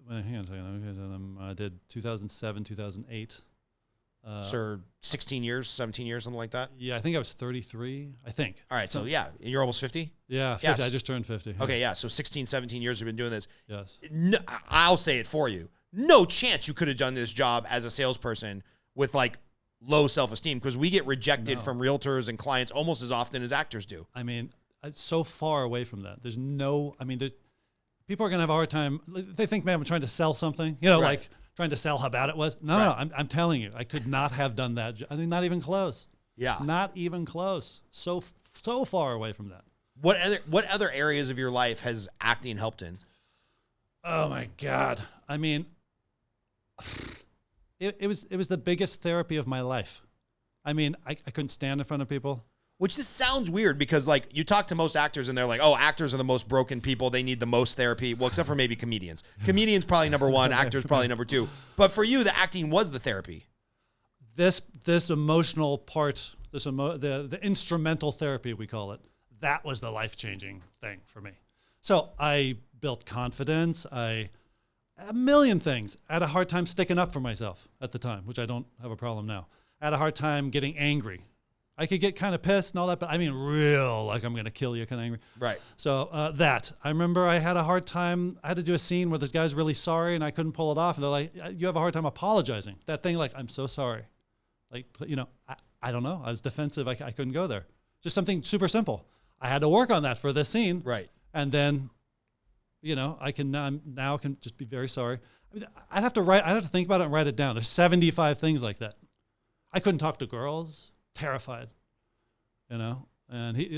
Hang on a second. I did 2007, 2008. So 16 years, 17 years, something like that? Yeah, I think I was 33, I think. All right, so yeah, you're almost 50? Yeah, 50. Yes. I just turned 50. Okay, yeah, so 16, 17 years you've been doing this. Yes. No, I'll say it for you. No chance you could have done this job as a salesperson with like low self-esteem, because we get rejected from realtors and clients almost as often as actors do. I mean, it's so far away from that. There's people are going to have a hard time. They think, man, I'm trying to sell something, like trying to sell how bad it was. No, I'm telling you, I could not have done that. I mean, not even close. Yeah. Not even close. So far away from that. What other areas of your life has acting helped in? Oh my God. I mean, it was the biggest therapy of my life. I mean, I couldn't stand in front of people. Which just sounds weird because, like, you talk to most actors and they're like, oh, actors are the most broken people. They need the most therapy. Well, except for maybe comedians. Comedians probably number one. Actors probably number two. But for you, the acting was the therapy. This emotional part, the instrumental therapy, we call it, that was the life-changing thing for me. So I built confidence. A million things. I had a hard time sticking up for myself at the time, which I don't have a problem now. I had a hard time getting angry. I could get kind of pissed and all that, but I mean real, like I'm going to kill you kind of angry. Right. So I remember I had a hard time. I had to do a scene where this guy's really sorry and I couldn't pull it off. And they're like, you have a hard time apologizing. That thing, like, I'm so sorry. Like, I don't know. I was defensive. I couldn't go there. Just something super simple. I had to work on that for this scene. Right. And then, I can now can just be very sorry. I mean, I'd have to think about it and write it down. There's 75 things like that. I couldn't talk to girls. Terrified, and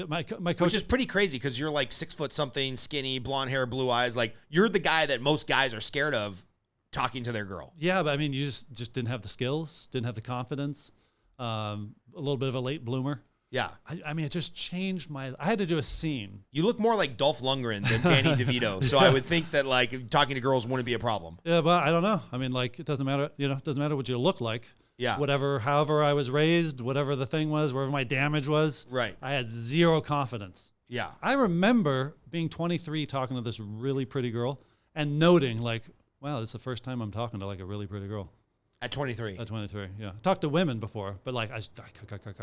my coach, which is pretty crazy because you're like 6 foot something, skinny, blonde hair, blue eyes. Like, you're the guy that most guys are scared of talking to their girl. Yeah, but I mean, you just didn't have the skills, didn't have the confidence, a little bit of a late bloomer. Yeah. I mean, it just changed I had to do a scene. You look more like Dolph Lundgren than Danny DeVito. So I would think that, like, talking to girls wouldn't be a problem. Yeah, but I don't know. I mean, like, it doesn't matter, it doesn't matter what you look like. Yeah. However I was raised, whatever the thing was, wherever my damage was. Right. I had zero confidence. Yeah. I remember being 23, talking to this really pretty girl and noting, like, wow, this is the first time I'm talking to, like, a really pretty girl. At 23. At 23, yeah. I talked to women before, but, like, I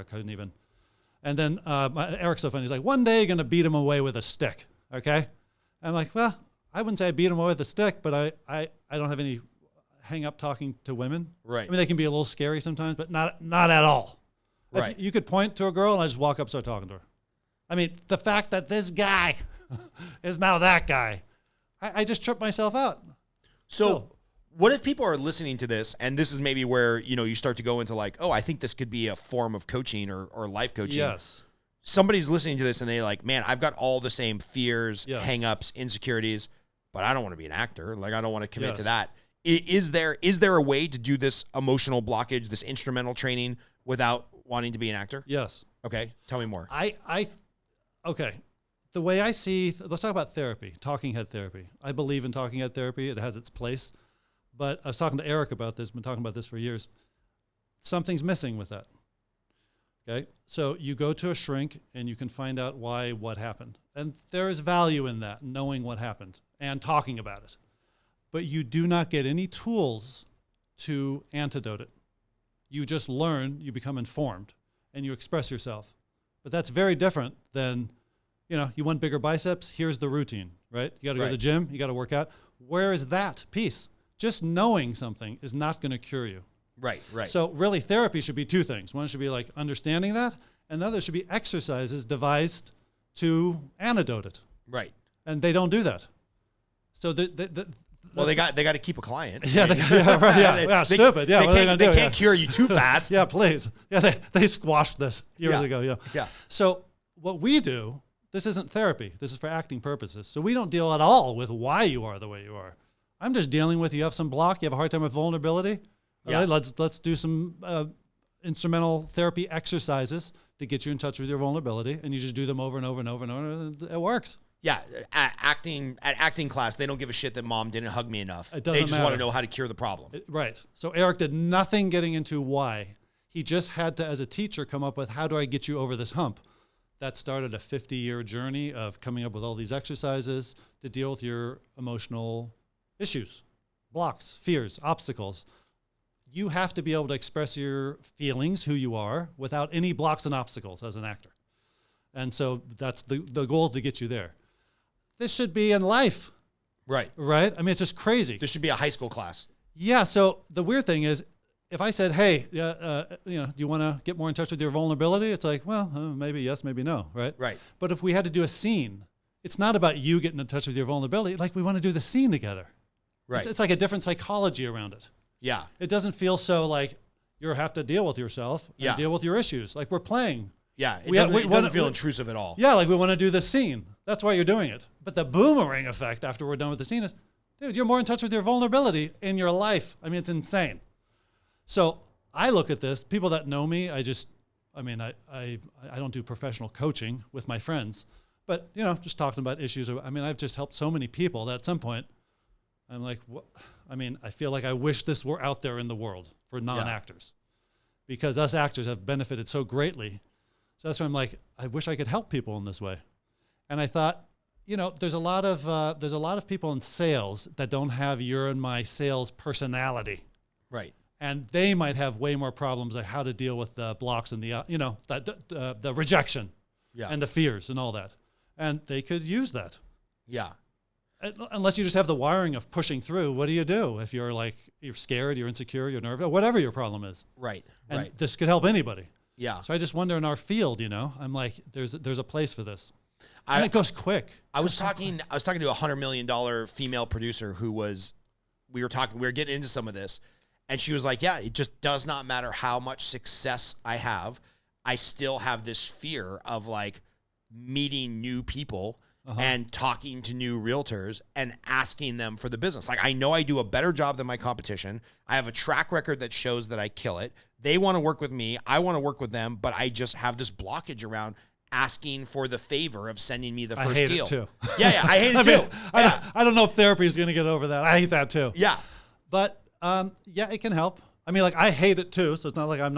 couldn't even. And then Eric's so funny. He's like, one day you're going to beat him away with a stick, okay? I'm like, well, I wouldn't say I beat him away with a stick, but I don't have any hang up talking to women. Right. I mean, they can be a little scary sometimes, but not at all. Right. You could point to a girl and I just walk up, start talking to her. I mean, the fact that this guy is now that guy, I just tripped myself out. So what if people are listening to this, and this is maybe where, you start to go into like, oh, I think this could be a form of coaching or life coaching. Yes. Somebody's listening to this and they like, man, I've got all the same fears, Yes. hang-ups, insecurities, but I don't want to be an actor. Like, I don't want to commit Yes. to that. Is there a way to do this emotional blockage, this instrumental training without wanting to be an actor? Yes. Okay. Tell me more. Okay. The way I see, let's talk about therapy, talking head therapy. I believe in talking head therapy. It has its place. But I was talking to Eric about this, been talking about this for years. Something's missing with that. Okay. So you go to a shrink and you can find out what happened. And there is value in that, knowing what happened and talking about it. But you do not get any tools to antidote it. You just learn, you become informed, and you express yourself. But that's very different than, you want bigger biceps, here's the routine, right? You got to go to the gym, you got to work out. Where is that piece? Just knowing something is not going to cure you. Right. So really, therapy should be two things. One should be like understanding that, and the other should be exercises devised to antidote it. Right. And they don't do that. So well, they got to keep a client. Yeah, stupid. Yeah, they can't cure you too fast. Yeah, please. Yeah, they squashed this years ago. Yeah. So what we do, this isn't therapy. This is for acting purposes. So we don't deal at all with why you are the way you are. I'm just dealing with you have some block. You have a hard time with vulnerability. Yeah. Right, let's do some instrumental therapy exercises to get you in touch with your vulnerability, and you just do them over and over and over and over. It works. Yeah, at acting class, they don't give a shit that mom didn't hug me enough. It doesn't They just matter. want to know how to cure the problem. Right. So Eric did nothing getting into why. He just had to, as a teacher, come up with, how do I get you over this hump? That started a 50-year journey of coming up with all these exercises to deal with your emotional issues, blocks, fears, obstacles. You have to be able to express your feelings, who you are, without any blocks and obstacles as an actor. And so that's the goal is to get you there. This should be in life, Right. right? I mean, it's just crazy. This should be a high school class. Yeah. So the weird thing is, if I said, "Hey, do you want to get more in touch with your vulnerability?" It's like, well, maybe yes, maybe no, right? Right. But if we had to do a scene, it's not about you getting in touch with your vulnerability. Like, we want to do the scene together. Right. It's like a different psychology around it. Yeah. It doesn't feel so like you have to deal with yourself and Yeah. deal with your issues. Like, we're playing. Yeah. It We doesn't wanna- feel intrusive at all. Yeah, like we want to do the scene. That's why you're doing it. But the boomerang effect after we're done with the scene is, dude, you're more in touch with your vulnerability in your life. I mean, it's insane. So I look at this, people that know me, I don't do professional coaching with my friends, but, just talking about issues. I've just helped so many people that at some point I'm like, what? I feel like I wish this were out there in the world for non-actors, because us actors have benefited so greatly. So that's why I'm like, I wish I could help people in this way. And I thought, there's a lot of people in sales that don't have your and my sales personality. Right. And they might have way more problems like how to deal with the blocks and the rejection Yeah. and the fears and all that. And they could use that. Yeah. Unless you just have the wiring of pushing through, what do you do if you're scared, you're insecure, you're nervous, whatever your problem is? Right. And Right. this could help anybody. Yeah. So I just wonder in our field, I'm like, there's a place for this. And it goes quick. I was talking to a $100 million female producer we were getting into some of this, and she was like, yeah, it just does not matter how much success I have. I still have this fear of like meeting new people and talking to new realtors and asking them for the business. Like, I know I do a better job than my competition. I have a track record that shows that I kill it. They want to work with me. I want to work with them, but I just have this blockage around asking for the favor of sending me the first I hate deal. it too. Yeah, I hate it too. I don't know if therapy is going to get over that. I hate that too. Yeah. But it can help. I hate it too. So it's not like it's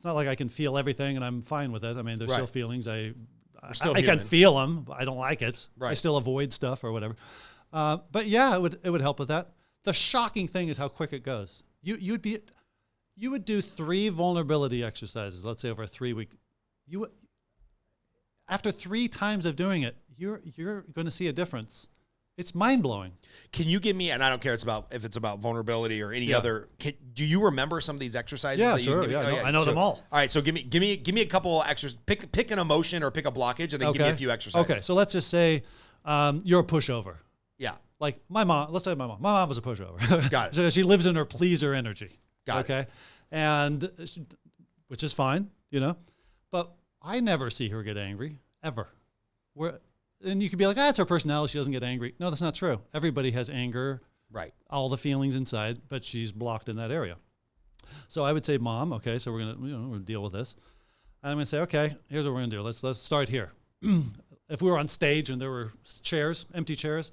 not like I can feel everything and I'm fine with it. There's still feelings. still I can human. feel them, but I don't like it. I Right. still avoid stuff or whatever. But yeah, it would help with that. The shocking thing is how quick it goes. You would do 3 vulnerability exercises, let's say over a 3-week. After 3 times of doing it, you're going to see a difference. It's mind blowing. Can you give me, and I don't care if it's about vulnerability or any other, do you remember some of these exercises? Yeah, that you sure. can give me? Yeah, I know them all. All right, so give me a couple exercises. Pick an emotion or pick a blockage, and then give me a few exercises. Okay, so let's just say you're a pushover. Yeah. Like my mom, let's say my mom was a pushover. Got it. So she lives in her pleaser energy. Got it. Okay. And which is fine, but I never see her get angry ever. And you could be like, it's her personality. She doesn't get angry. No, that's not true. Everybody has anger, Right. all the feelings inside, but she's blocked in that area. So I would say, Mom, okay, so we're gonna deal with this. And I'm gonna say, okay, here's what we're gonna do. Let's start here. If we were on stage and there were chairs, empty chairs,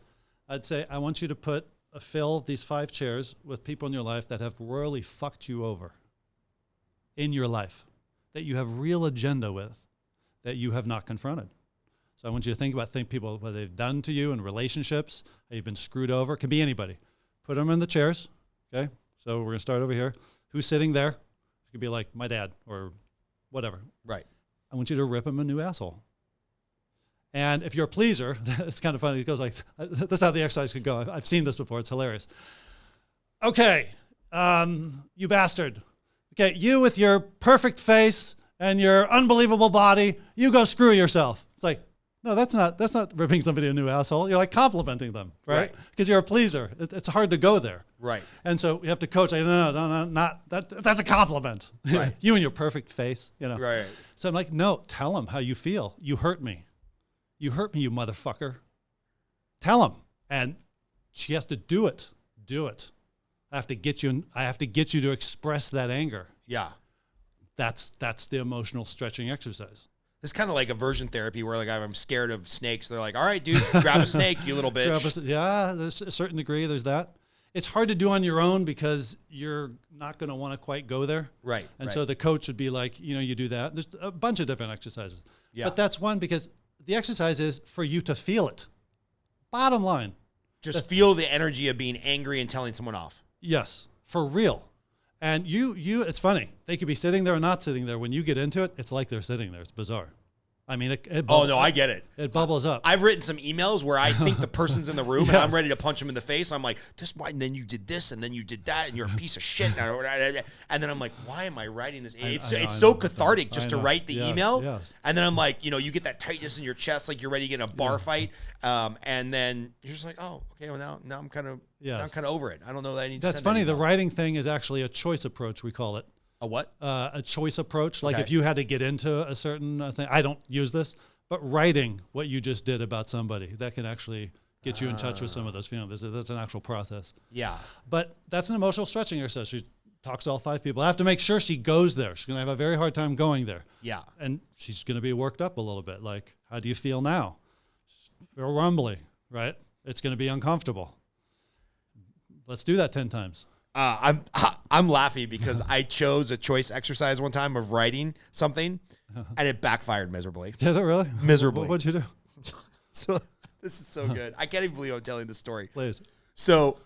I'd say, I want you to fill these 5 chairs with people in your life that have royally fucked you over in your life, that you have real agenda with, that you have not confronted. So I want you to think about people, what they've done to you in relationships, how you've been screwed over. It could be anybody. Put them in the chairs, okay? So we're going to start over here. Who's sitting there? It could be like my dad or whatever. Right. I want you to rip him a new asshole. And if you're a pleaser, it's kind of funny. It goes like, that's how the exercise could go. I've seen this before. It's hilarious. Okay, you bastard. Okay, you with your perfect face and your unbelievable body, you go screw yourself. It's like, no, that's not ripping somebody a new asshole. You're like complimenting them, right? Because you're a pleaser. It's hard to go there. Right. And so you have to coach. Like, no, not that. That's a compliment. Right. You and your perfect face, Right. So I'm like, no, tell him how you feel. You hurt me. You hurt me, you motherfucker. Tell him. And she has to do it. Do it. I have to get you to express that anger. Yeah. That's the emotional stretching exercise. This is kind of like aversion therapy where like I'm scared of snakes. They're like, all right, dude, grab a snake, you little bitch. Yeah, there's a certain degree. There's that. It's hard to do on your own because you're not going to want to quite go there. Right. And so the coach would be like, you do that. There's a bunch of different exercises. Yeah. But that's one because the exercise is for you to feel it. Bottom line. Just feel the energy of being angry and telling someone off. Yes, for real. And it's funny. They could be sitting there or not sitting there. When you get into it, it's like they're sitting there. It's bizarre. I mean, oh no, I get it. It bubbles up. I've written some emails where I think the person's in the room and I'm ready to punch him in the face. I'm like, this why, and then you did this, and then you did that, and you're a piece of shit. And then I'm like, why am I writing this? It's so cathartic just to write the email. Yes. And then I'm like, you get that tightness in your chest, like you're ready to get in a bar fight. And then you're just like, oh, okay, well now I'm kind of over it. I don't know that I need to That's send funny. an The email. writing thing is actually a choice approach, we call it. A what? A choice approach. Like Okay. if you had to get into a certain thing, I don't use this, but writing what you just did about somebody, that can actually get you in touch with some of those feelings. That's an actual process. Yeah. But that's an emotional stretching exercise. She talks to all 5 people. I have to make sure she goes there. She's going to have a very hard time going there. Yeah. And she's going to be worked up a little bit. Like, how do you feel now? Feel rumbly, right? It's going to be uncomfortable. Let's do that 10 times. I'm laughing because I chose a choice exercise one time of writing something, and it backfired miserably. Did it really? Miserably. What'd you do? So this is so good. I can't even believe I'm telling this story. Please. So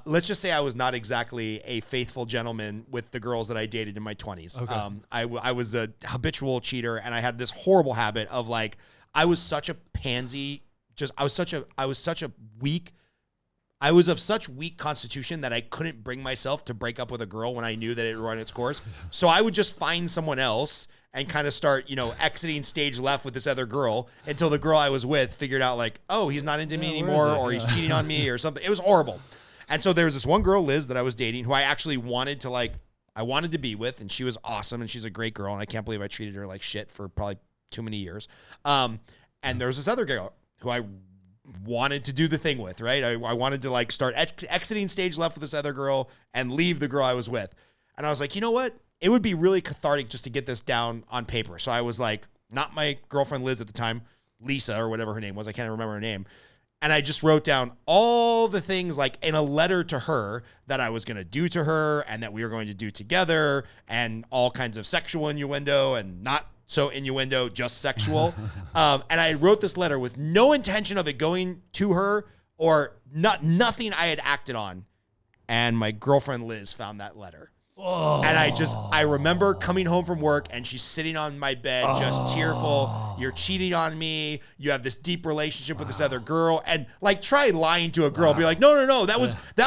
let's just say I was not exactly a faithful gentleman with the girls that I dated in my 20s. Okay. I was a habitual cheater, and I had this horrible habit of like, I was such a pansy. I was of such weak constitution that I couldn't bring myself to break up with a girl when I knew that it had run its course. So I would just find someone else and kind of start, exiting stage left with this other girl until the girl I was with figured out like, oh, he's not into me anymore, or he's cheating on me or something. It was horrible. And so there was this one girl, Liz, that I was dating who I actually wanted to be with, and she was awesome, and she's a great girl, and I can't believe I treated her like shit for probably too many years. And there was this other girl who I wanted to do the thing with, right? I wanted to like start exiting stage left with this other girl and leave the girl I was with. And I was like, you know what? It would be really cathartic just to get this down on paper. So I was like, not my girlfriend Liz at the time, Lisa or whatever her name was. I can't remember her name. And I just wrote down all the things like in a letter to her that I was going to do to her and that we were going to do together, and all kinds of sexual innuendo and not so innuendo, just sexual. And I wrote this letter with no intention of it going to her or nothing I had acted on. And my girlfriend Liz found that letter. Oh. And I remember coming home from work and she's sitting on my bed, just tearful. You're cheating on me. You have this deep relationship with this other girl. And like, try lying to a girl. Be like, no. That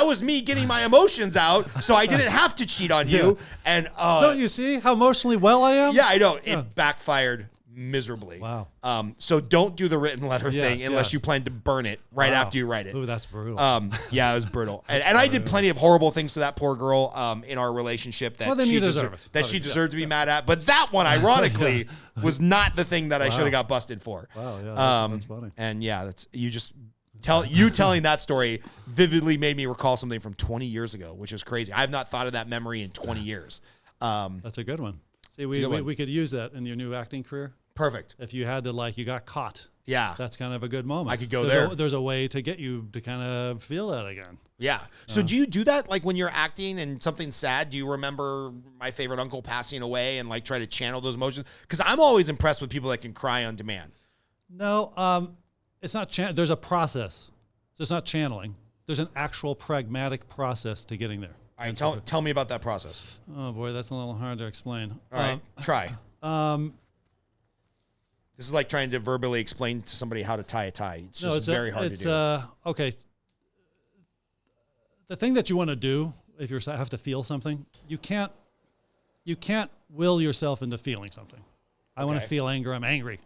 was me getting my emotions out. So I didn't have to cheat on you. And don't you see how emotionally well I am? Yeah, I know. It backfired miserably. Wow. So don't do the written letter thing unless you plan to burn it after you write it. Ooh, that's brutal. Yeah, it was brutal. And I did plenty of horrible things to that poor girl in our relationship that then you deserve it. That she deserved to be mad at. But that one, ironically, was not the thing that I should have got busted for. Wow, yeah, that's funny. And yeah, telling that story vividly made me recall something from 20 years ago, which is crazy. I have not thought of that memory in 20 years. That's a good one. See, we could use that in your new acting career. Perfect. If you had to you got caught. Yeah. That's kind of a good moment. I could go there. There's a way to get you to kind of feel that again. Yeah. So do you do that like when you're acting and something's sad? Do you remember my favorite uncle passing away and like try to channel those emotions? Because I'm always impressed with people that can cry on demand. No, it's not. There's a process. So it's not channeling. There's an actual pragmatic process to getting there. All right. Tell me about that process. Oh boy, that's a little hard to explain. All right. Try. This is like trying to verbally explain to somebody how to tie a tie. It's very hard to do. Okay. The thing that you want to do, if you have to feel something, you can't will yourself into feeling something. I want to feel anger. I'm angry.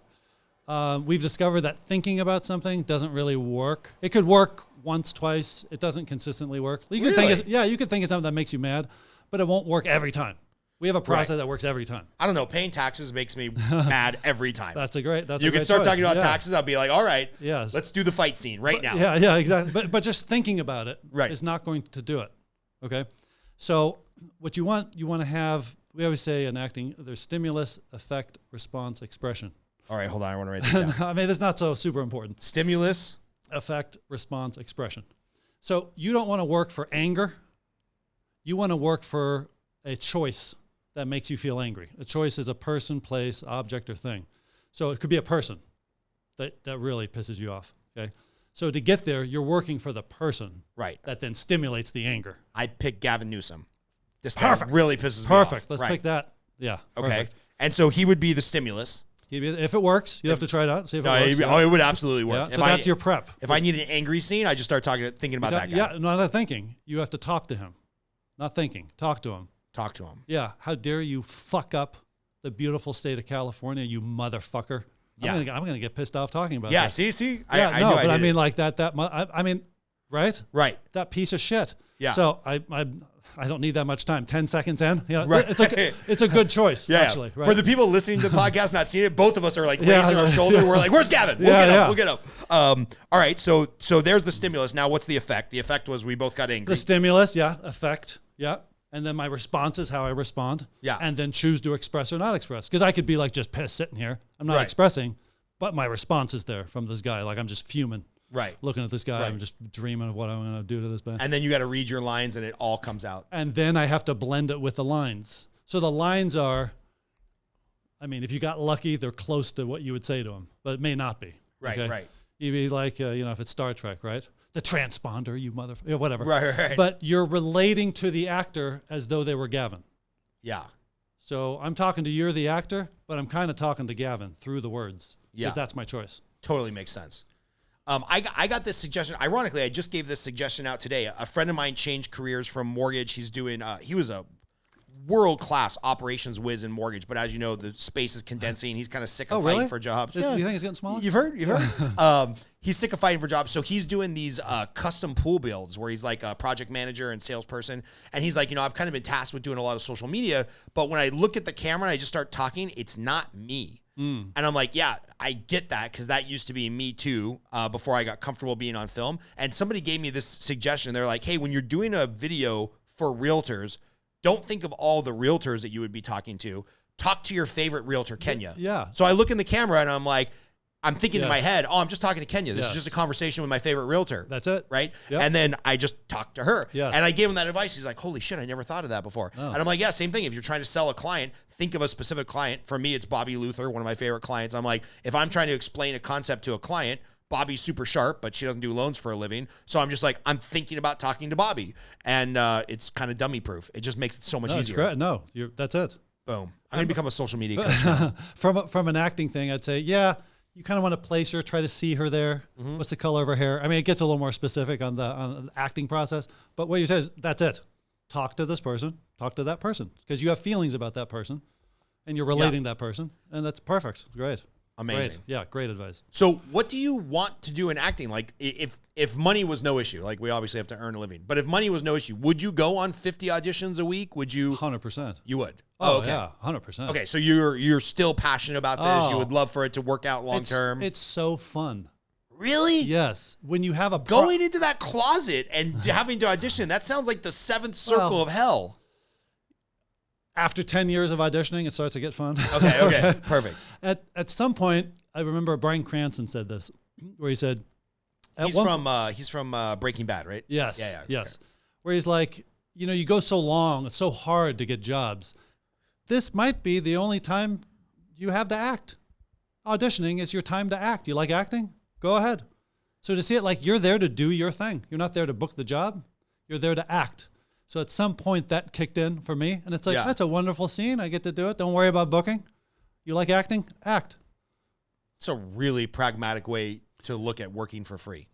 We've discovered that thinking about something doesn't really work. It could work once, twice. It doesn't consistently work. You could you could think of something that makes you mad, but it won't work every time. We have a process that works every time. I don't know. Paying taxes makes me mad every time. You can start talking about taxes. I'll be like, all right, let's do the fight scene now. Yeah, exactly. But just thinking about it right. is not going to do it. Okay. So what you want to have, we always say in acting, there's stimulus, effect, response, expression. All right, hold on. I want to write this down. I mean, it's not so super important. Stimulus. Effect, response, expression. So you don't want to work for anger. You want to work for a choice that makes you feel angry. A choice is a person, place, object, or thing. So it could be a person that really pisses you off. Okay. So to get there, you're working for the person. Right. That then stimulates the anger. I pick Gavin Newsom. This guy really pisses me off. Perfect. Let's pick that. Yeah. Okay. Perfect. And so he would be the stimulus. If it works, you have to try it out and see if it works. It would absolutely work. Yeah, so that's your prep. If I need an angry scene, I just start thinking about that guy. Yeah, no, not thinking. You have to talk to him. Not thinking. Talk to him. Talk to him. Yeah. How dare you fuck up the beautiful state of California, you motherfucker. Yeah. I'm gonna get pissed off talking about Yeah, that. see? Yeah, I mean it. like that I mean, right? Right. That piece of shit. Yeah. So I don't need that much time. 10 seconds in. Yeah, Right. It's a good choice, actually. Right? For the people listening to the podcast, not seeing it, both of us are like raising our shoulder. We're like, where's Gavin? We'll get him. All right, so there's the stimulus. Now what's the effect? The effect was we both got angry. The stimulus, effect, and then my response is how I respond. Yeah. And then choose to express or not express. Because I could be like just pissed sitting here. I'm not expressing, but my response is there from this guy. Like I'm just fuming. Right. Looking at this guy. Right. I'm just dreaming of what I'm going to do to this man. And then you got to read your lines and it all comes out. And then I have to blend it with the lines. So the lines are, I mean, if you got lucky, they're close to what you would say to him, but it may not be. Right, okay? right. You'd be like, if it's Star Trek, right? The transponder, you motherfucker, whatever. Right. But you're relating to the actor as though they were Gavin. Yeah. So I'm talking to you're the actor, but I'm kind of talking to Gavin through the words. Yeah. Because that's my choice. Totally makes sense. I got this suggestion. Ironically, I just gave this suggestion out today. A friend of mine changed careers from mortgage. He's doing, he was a world-class operations whiz in mortgage, but as you know, the space is condensing. He's kind of sick of fighting for jobs. You think he's getting smaller? You've heard? He's sick of fighting for jobs. So he's doing these custom pool builds where he's like a project manager and salesperson. And he's like, I've kind of been tasked with doing a lot of social media, but when I look at the camera and I just start talking, it's not me. And I'm like, yeah, I get that because that used to be me too before I got comfortable being on film. And somebody gave me this suggestion. They're like, hey, when you're doing a video for realtors, don't think of all the realtors that you would be talking to. Talk to your favorite realtor, Kenya. Yeah. So I look in the camera and I'm like, I'm thinking in my head, I'm just talking to Kenya. This is just a conversation with my favorite realtor. That's it. Right? Yep. And then I just talked to her. Yes. And I gave him that advice. He's like, holy shit, I never thought of that before. Oh. And I'm like, yeah, same thing. If you're trying to sell a client, think of a specific client. For me, it's Bobby Luther, one of my favorite clients. I'm like, if I'm trying to explain a concept to a client, Bobby's super sharp, but she doesn't do loans for a living. So I'm just like, I'm thinking about talking to Bobby. And it's kind of dummy proof. It just makes it so much easier. It's great. No, that's it. Boom. I'm going to become a social media coach now. From an acting thing, I'd say, you kind of want to place her, try to see her there. Mm-hmm. What's the color of her hair? I mean, it gets a little more specific on the acting process. But what you said is, that's it. Talk to this person. Talk to that person. Because you have feelings about that person. And you're relating to that person. And that's perfect. Great. Amazing. Great. Yeah, great advice. So what do you want to do in acting? Like if money was no issue, like we obviously have to earn a living, but if money was no issue, would you go on 50 auditions a week? Would you? 100%. You would? Oh, okay. yeah, 100%. Okay, so you're still passionate about this. You would love for it to work out long term. It's so fun. Really? Yes. When you have going into that closet and having to audition, that sounds like the seventh circle of hell. After 10 years of auditioning, it starts to get fun. Okay, perfect. At some point, I remember Bryan Cranston said this, where he said, he's from Breaking Bad, right? Yes. Yeah. Yes. Okay. Where he's like, you go so long, it's so hard to get jobs. This might be the only time you have to act. Auditioning is your time to act. You like acting? Go ahead. So to see it like you're there to do your thing. You're not there to book the job. You're there to act. So at some point that kicked in for me. And it's like, that's a wonderful scene. I get to do it. Don't worry about booking. You like acting? Act. It's a really pragmatic way to look at working for free.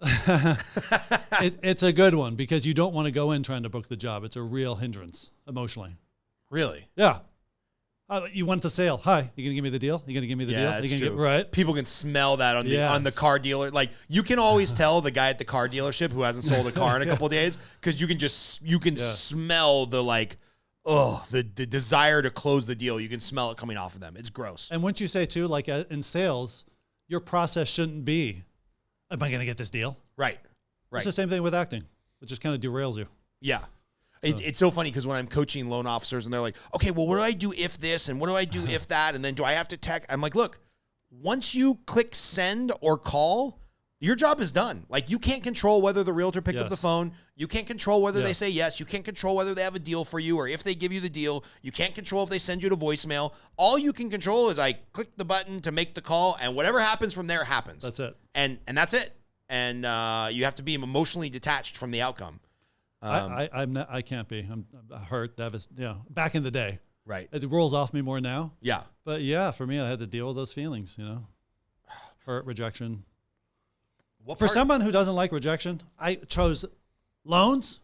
It's a good one because you don't want to go in trying to book the job. It's a real hindrance emotionally. Really? Yeah. You want the sale. Hi, you going to give me the deal? You going to give me the deal? That's true. Right? People can smell that on the car dealer. Like you can always tell the guy at the car dealership who hasn't sold a car in a couple of days because you can smell the desire to close the deal. You can smell it coming off of them. It's gross. And once you say too, like in sales, your process shouldn't be, am I going to get this deal? Right. It's the same thing with acting. It just kind of derails you. Yeah. It's so funny because when I'm coaching loan officers and they're like, okay, well, what do I do if this and what do I do if that? And then do I have to tech? I'm like, look, once you click send or call, your job is done. Like, you can't control whether the realtor picked up the phone. You can't control whether they say yes. You can't control whether they have a deal for you or if they give you the deal. You can't control if they send you to voicemail. All you can control is I click the button to make the call, and whatever happens from there happens. That's it. And that's it. And you have to be emotionally detached from the outcome. I can't be. I'm hurt. Back in the day. Right. It rolls off me more now. Yeah. But yeah, for me, I had to deal with those feelings, hurt, rejection. For someone who doesn't like rejection, I chose loans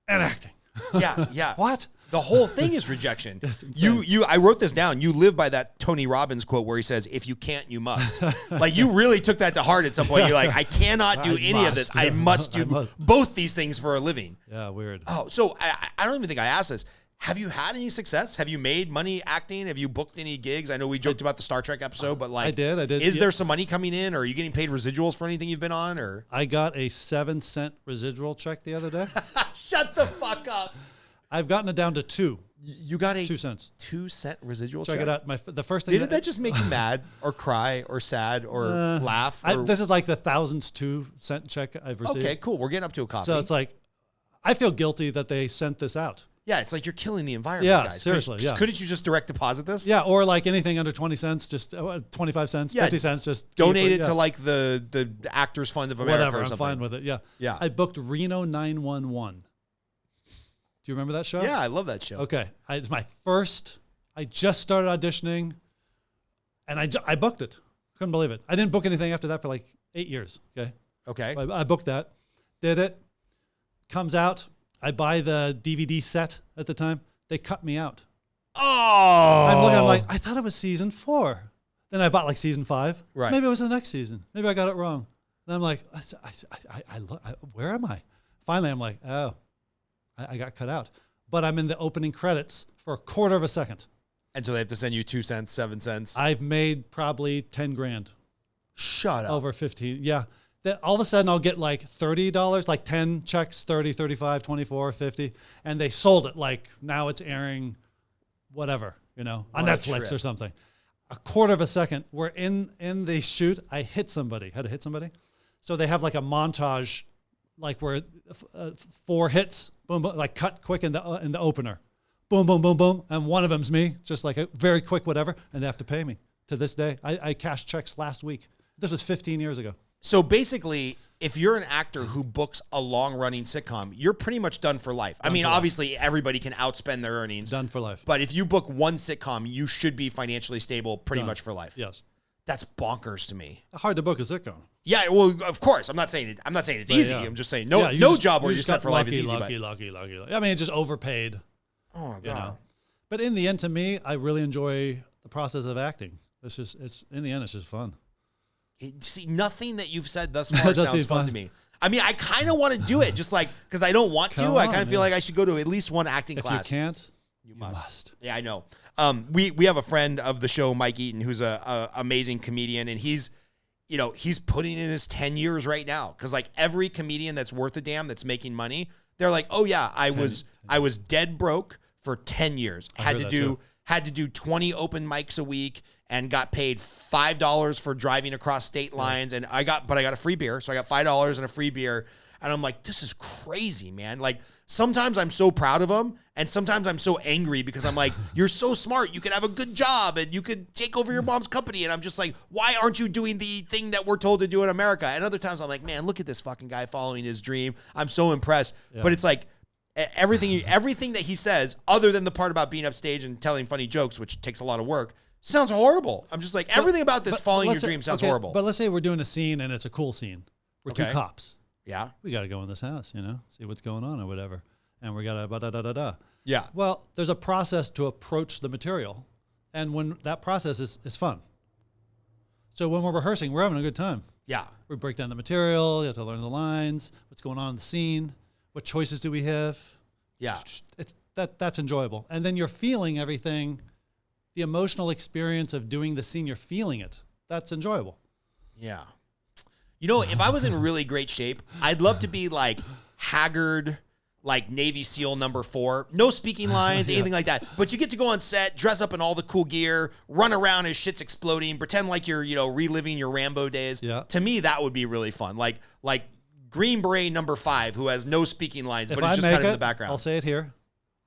and acting. Yeah. What? The whole thing is rejection. You I wrote this down. You live by that Tony Robbins quote where he says, if you can't, you must. Like, you really took that to heart at some point. You're like, I cannot do any of this. I must do both these things for a living. Yeah, weird. Oh, so I don't even think I asked this. Have you had any success? Have you made money acting? Have you booked any gigs? I know we joked about the Star Trek episode, but like, I did. Is there some money coming in, or are you getting paid residuals for anything you've been on? Or I got a 7-cent residual check the other day. Shut the fuck up. I've gotten it down to 2. You got a 2 cents. 2-cent residual Check check? it out. The first thing. Didn't that just make you mad or cry or sad or laugh? Or... This is like the 1,000th 2-cent check I've received. Okay, cool. We're getting up to a coffee. So it's like, I feel guilty that they sent this out. Yeah, it's like you're killing the environment, Yeah, guys. seriously. Couldn't you just direct deposit this? Yeah, or like anything under 20 cents, just 25 cents, 50 cents, just donate it to like the Actors Fund of America whatever, or something. I'm fine with it. Yeah. Yeah. I booked Reno 911. Do you remember that show? Yeah, I love that show. Okay. It's my first, I just started auditioning and I booked it. Couldn't believe it. I didn't book anything after that for like 8 years. Okay. I booked that, did it, comes out. I buy the DVD set at the time. They cut me out. Oh. I'm like, I thought it was season 4. Then I bought like season 5. Right. Maybe it was the next season. Maybe I got it wrong. Then I'm like, where am I? Finally, I'm like, oh, I got cut out. But I'm in the opening credits for a quarter of a second. And so they have to send you 2 cents, 7 cents. I've made probably 10 grand. Shut up. Over 15. Yeah. Then all of a sudden I'll get like $30, like 10 checks, 30, 35, 24, 50. And they sold it. Like now it's airing whatever, on Netflix or something. A quarter of a second. We're in the shoot. I hit somebody. Had to hit somebody. So they have like a montage, like where 4 hits, boom, boom, like cut quick in the opener. Boom, boom, boom, boom. And one of them's me, just like a very quick whatever. And they have to pay me to this day. I cashed checks last week. This was 15 years ago. So basically, if you're an actor who books a long-running sitcom, you're pretty much done for life. Obviously, everybody can outspend their earnings. Done for life. But if you book one sitcom, you should be financially stable pretty much for life. Yes. That's bonkers to me. Hard to book a sitcom. Yeah, well, of course. I'm not saying it's easy. Yeah. I'm just saying no job where you're set for life is easy. Lucky. I mean, it's just overpaid. Oh, my God. But in the end, to me, I really enjoy the process of acting. It's in the end, it's just fun. See, nothing that you've said thus far sounds fun to me. I mean, I kind of want to do it just like, because I don't want to. I kind of feel like I should go to at least one acting class. If you can't, you must. Yeah, I know. We have a friend of the show, Mike Eaton, who's a amazing comedian, and he's putting in his 10 years right now. Because like every comedian that's worth a damn that's making money, they're like, oh yeah, I was dead broke for 10 years. Had to do 20 open mics a week and got paid $5 for driving across state lines. And I got a free beer. So I got $5 and a free beer. And I'm like, this is crazy, man. Like sometimes I'm so proud of them. And sometimes I'm so angry because I'm like, you're so smart. You could have a good job and you could take over your mom's company. And I'm just like, why aren't you doing the thing that we're told to do in America? And other times I'm like, man, look at this fucking guy following his dream. I'm so impressed. Yeah. But it's like, everything that he says, other than the part about being upstage and telling funny jokes, which takes a lot of work, sounds horrible. I'm just like, everything about this following your dream sounds horrible. But let's say we're doing a scene and it's a cool scene. We're 2 cops. Yeah. We got to go in this house, see what's going on or whatever. And we got to da-da-da-da-da. Yeah. Well, there's a process to approach the material. And when that process is fun. So when we're rehearsing, we're having a good time. Yeah. We break down the material. You have to learn the lines, what's going on in the scene. What choices do we have? Yeah. That's enjoyable. And then you're feeling everything, the emotional experience of doing the scene, you're feeling it. That's enjoyable. Yeah. If I was in really great shape, I'd love to be like haggard, like Navy SEAL number 4. No speaking lines, anything like that. But you get to go on set, dress up in all the cool gear, run around as shit's exploding, pretend like you're, reliving your Rambo days. Yeah. To me, that would be really fun. Like Green Beret number 5, who has no speaking lines, but it's just kind of in the background. I'll say it here.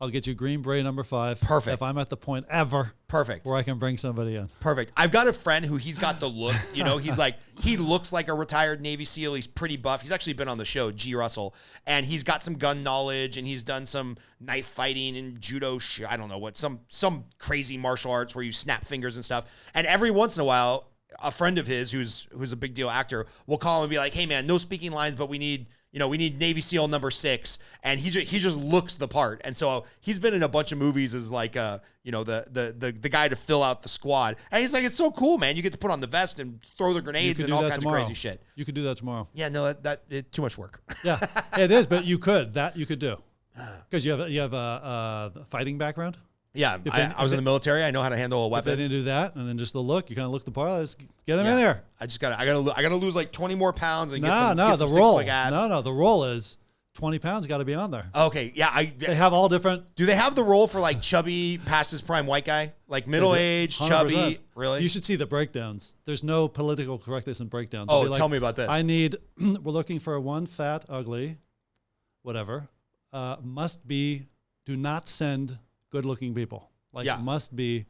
I'll get you Green Beret number 5. Perfect. If I'm at the point ever. Perfect. Where I can bring somebody in. Perfect. I've got a friend who he's got the look, he's like, he looks like a retired Navy SEAL. He's pretty buff. He's actually been on the show, G. Russell, and he's got some gun knowledge, and he's done some knife fighting and judo, I don't know what, some crazy martial arts where you snap fingers and stuff. And every once in a while, a friend of his who's a big deal actor will call him and be like, hey man, no speaking lines, but we need Navy SEAL number 6, and he just looks the part. And so he's been in a bunch of movies as like the guy to fill out the squad. And he's like, it's so cool, man. You get to put on the vest and throw the grenades and all kinds of crazy shit. You could do that tomorrow. Yeah, no, that too much work. Yeah, it is, but you could do because you have a fighting background. Yeah, I was in the military. I know how to handle a weapon. If they didn't do that, and then just the look, you kind of look the part. Let's get him in there. I gotta lose like 20 more pounds and get some the roll. abs. No, the roll is 20 pounds. Got to be on there. Okay, yeah. They have all different. Do they have the roll for like chubby, past his prime white guy, like middle aged, chubby? Really? You should see the breakdowns. There's no political correctness in breakdowns. Oh, tell me about this. We're looking for one fat, ugly, whatever. Do not send good-looking people. Must be,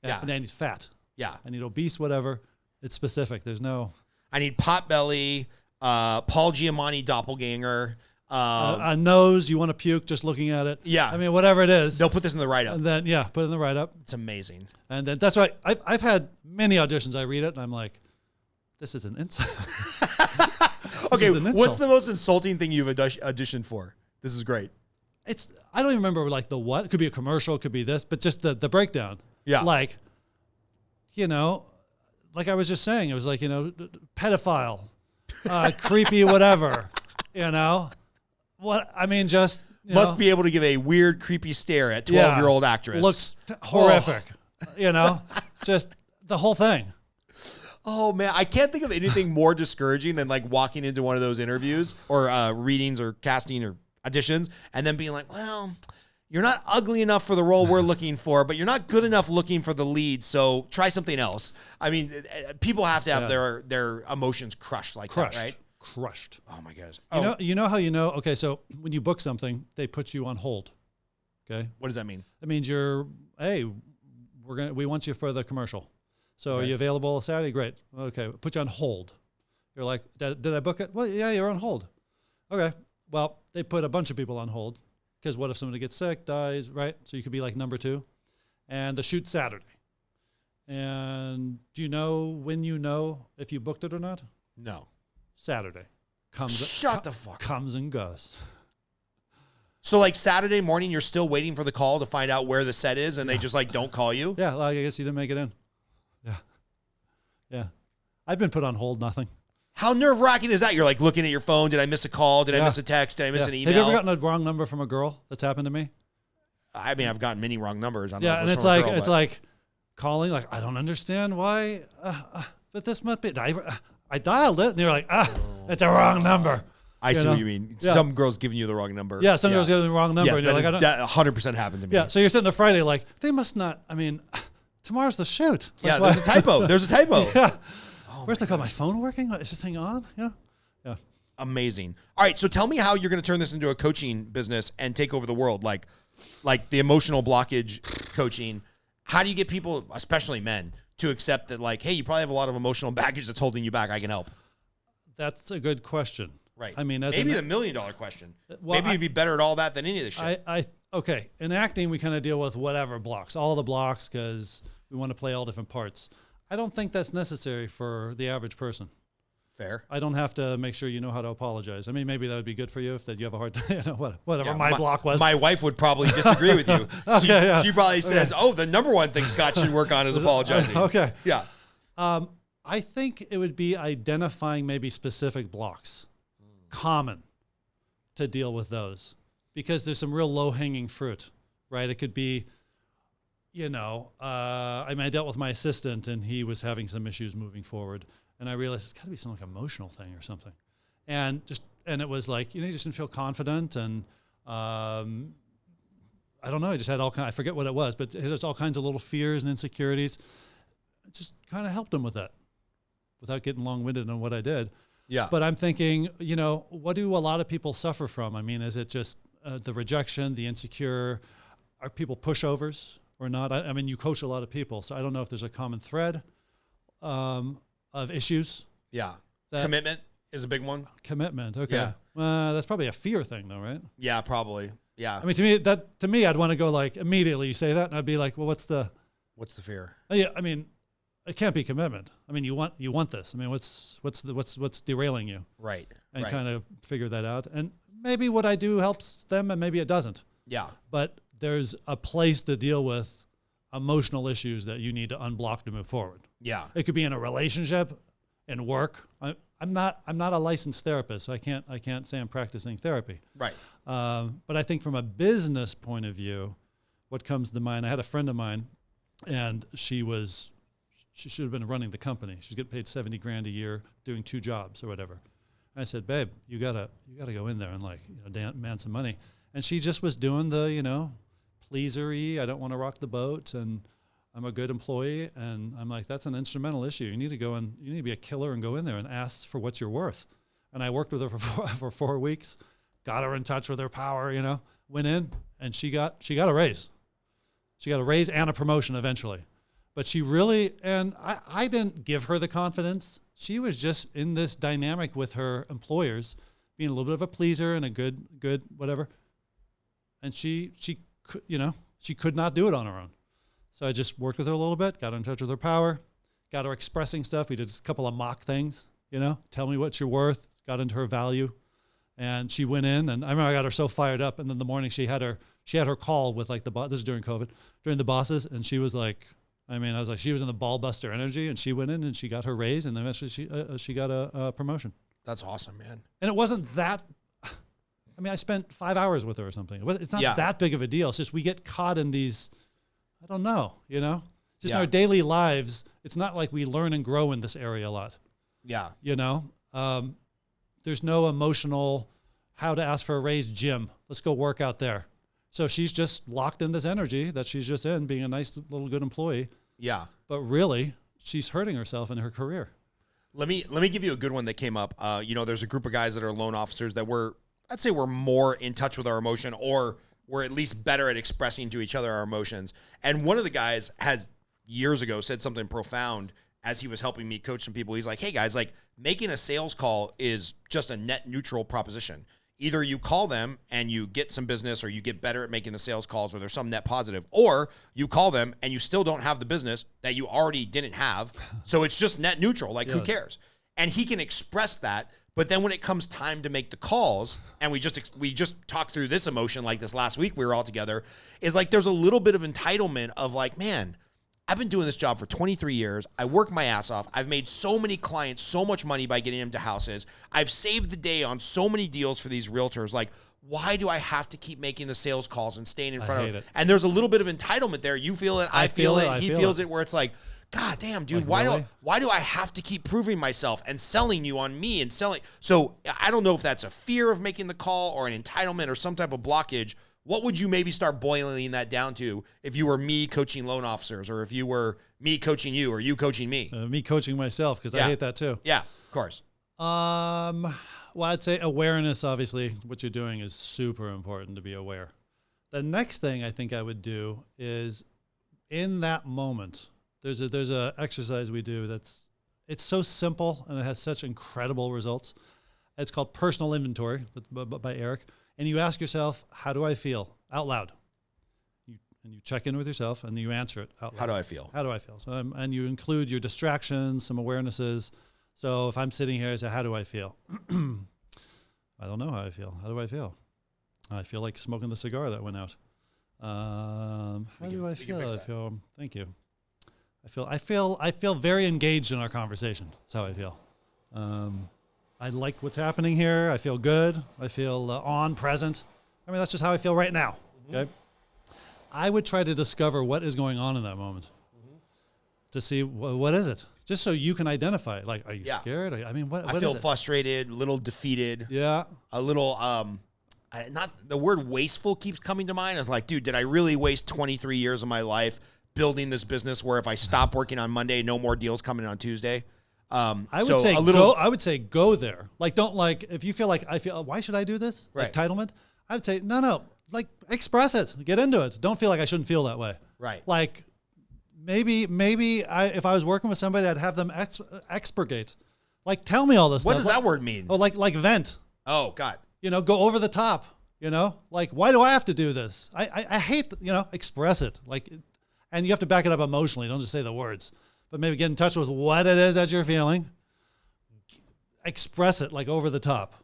and I need fat. Yeah. I need obese, whatever. It's specific. There's no. I need pot belly, Paul Giamatti doppelganger. A nose, you want to puke just looking at it. Yeah. I mean, whatever it is. They'll put this in the write-up. And then, put it in the write-up. It's amazing. And then that's why I've had many auditions. I read it and I'm like, this is an insult. Okay, what's the most insulting thing you've auditioned for? This is great. I don't even remember like the what. It could be a commercial, it could be this, but just the breakdown. Yeah. Like I was just saying, it was like, pedophile, creepy, whatever, what, I mean, just, must be able to give a weird, creepy stare at 12-year-old actress. Looks horrific, just the whole thing. Oh man, I can't think of anything more discouraging than like walking into one of those interviews or readings or casting or auditions and then being like, well, you're not ugly enough for the role we're looking for, but you're not good enough looking for the lead, so try something else. I mean, people have to have their emotions crushed that, right? Crushed. Oh my gosh. You know how okay, so when you book something, they put you on hold. Okay? What does that mean? That means we want you for the commercial. So Okay. Are you available Saturday? Great. Okay, put you on hold. You're like, did I book it? Well, yeah, you're on hold. Okay. Well, they put a bunch of people on hold because what if somebody gets sick, dies, right? So you could be like number 2. And the shoot's Saturday. And do you know when if you booked it or not? No. Saturday. Shut the fuck up. Comes and goes. So like Saturday morning, you're still waiting for the call to find out where the set is and they just like don't call you? Yeah, I guess you didn't make it in. Yeah. I've been put on hold, nothing. How nerve-wracking is that? You're like looking at your phone. Did I miss a call? Did I miss a text? Did I miss an email? Have you ever gotten a wrong number from a girl? That's happened to me. I mean, I've gotten many wrong numbers. I don't know if and it's it's like calling, like, I don't understand why, but this must be, I dialed it, and they're like, it's a wrong number. I see what you mean. Yeah. Some girl's giving you the wrong number. Yeah, some girl's giving you the wrong number. Yes, and you're that 100% happened to me. Yeah, so you're sitting there Friday like, they must not, I mean, tomorrow's the shoot. Like, yeah, there's a typo. There's a typo. Yeah. Where's the call? My phone working? Is this thing on? Yeah. Amazing. All right, so tell me how you're going to turn this into a coaching business and take over the world, like the emotional blockage coaching. How do you get people, especially men, to accept that, like, hey, you probably have a lot of emotional baggage that's holding you back. I can help. That's a good question. Right. I mean, maybe the $1 million question. Well, maybe you'd be better at all that than any of this shit. Okay. In acting, we kind of deal with whatever blocks, all the blocks, because we want to play all different parts. I don't think that's necessary for the average person. Fair. I don't have to make sure you know how to apologize. I mean, maybe that would be good for you if that you have a hard time, whatever my block was. My wife would probably disagree with you. She probably says, the number one thing Scott should work on is apologizing. Okay. Yeah. I think it would be identifying maybe specific blocks, common, to deal with those, because there's some real low-hanging fruit, right? It could be, I dealt with my assistant and he was having some issues moving forward. And I realized it's got to be some like emotional thing or something. And it was like, you just didn't feel confident. And I don't know. I just had I forget what it was, but it has all kinds of little fears and insecurities. I just kind of helped him with that without getting long-winded on what I did. Yeah. But I'm thinking, what do a lot of people suffer from? I mean, is it just the rejection, the insecure? Are people pushovers or not? I mean, you coach a lot of people, so I don't know if there's a common thread of issues. Yeah. Commitment is a big one. Commitment. Okay. Yeah. That's probably a fear thing, though, right? Yeah, probably. Yeah. I mean, to me, I'd want to go like immediately. You say that, and I'd be like, well, what's the fear? Yeah. I mean, it can't be commitment. I mean, you want this. I mean, what's derailing you? Right. And right. kind of figure that out. And maybe what I do helps them, and maybe it doesn't. Yeah. But there's a place to deal with emotional issues that you need to unblock to move forward. Yeah. It could be in a relationship, in work. I'm not a licensed therapist, so I can't say I'm practicing therapy. Right. But I think from a business point of view, what comes to mind, I had a friend of mine, and she should have been running the company. She's getting paid $70,000 a year doing 2 jobs or whatever. And I said, babe, you gotta go in there and demand some money. And she just was doing the, pleasery. I don't want to rock the boat, and I'm a good employee. And I'm like, that's an instrumental issue. You need to be a killer and go in there and ask for what you're worth. And I worked with her for 4 weeks, got her in touch with her power, went in, and she got a raise. She got a raise and a promotion eventually. But she really, and I didn't give her the confidence. She was just in this dynamic with her employers, being a little bit of a pleaser and a good whatever. And she could not do it on her own. So I just worked with her a little bit, got her in touch with her power, got her expressing stuff. We did a couple of mock things, tell me what you're worth, got into her value. And she went in, and I remember I got her so fired up. And then the morning she had her call with like this is during COVID, during the bosses. And she was like, I was like, she was in the ball buster energy, and she went in and she got her raise, and then eventually she got a promotion. That's awesome, man. And it wasn't that, I spent 5 hours with her or something. It's not that big of a deal. It's just we get caught in these, I don't know, just in our daily lives. It's not like we learn and grow in this area a lot. Yeah. There's no emotional, how to ask for a raise, gym. Let's go work out there. So she's just locked in this energy that she's just in, being a nice little good employee. Yeah. But really, she's hurting herself in her career. Let me give you a good one that came up. There's a group of guys that are loan officers that I'd say we're more in touch with our emotion, or we're at least better at expressing to each other our emotions. And one of the guys has years ago said something profound as he was helping me coach some people. He's like, hey guys, like making a sales call is just a net neutral proposition. Either you call them and you get some business, or you get better at making the sales calls, or there's some net positive, or you call them and you still don't have the business that you already didn't have. So it's just net neutral. Like, who cares? And he can express that. But then when it comes time to make the calls, and we just talked through this emotion, like this last week we were all together, is like there's a little bit of entitlement of like, man, I've been doing this job for 23 years. I work my ass off. I've made so many clients so much money by getting them to houses. I've saved the day on so many deals for these realtors. Like, why do I have to keep making the sales calls and staying in front of it? And there's a little bit of entitlement there. You feel it. I feel it. He feels it, where it's like, God damn, dude, like, why do I have to keep proving myself and selling you on me and selling? So I don't know if that's a fear of making the call or an entitlement or some type of blockage. What would you maybe start boiling that down to if you were me coaching loan officers, or if you were me coaching you, or you coaching me? Me coaching myself, because I hate that too. Yeah, of course. Well, I'd say awareness, obviously, what you're doing is super important to be aware. The next thing I think I would do is, in that moment, there's a exercise we do it's so simple and it has such incredible results. It's called personal inventory by Eric. And you ask yourself, how do I feel? Out loud. And you check in with yourself and you answer it out loud. How do I feel? How do I feel? So, and you include your distractions, some awarenesses. So if I'm sitting here, I say, how do I feel? I don't know how I feel. How do I feel? I feel like smoking the cigar that went out. How do I feel? Thank you. I feel very engaged in our conversation. That's how I feel. I like what's happening here. I feel good. I feel present. That's just how I feel right now. Okay. I would try to discover what is going on in that moment to see what is it, just so you can identify it. Like, are you scared? What I feel frustrated, a little defeated. Yeah. A little, not the word wasteful keeps coming to mind. I was like, dude, did I really waste 23 years of my life building this business where if I stop working on Monday, no more deals coming on Tuesday? I would say go there. Like, don't like, if you feel like, why should I do this? Right. Entitlement. I would say, no, like express it, get into it. Don't feel like I shouldn't feel that way. Right. Like maybe if I was working with somebody, I'd have them expurgate. Like, tell me all this What stuff. does that word mean? Oh, like vent. Oh, God. Go over the top, like, why do I have to do this? I hate, express it. Like, and you have to back it up emotionally. Don't just say the words, but maybe get in touch with what it is that you're feeling. Express it like over the top,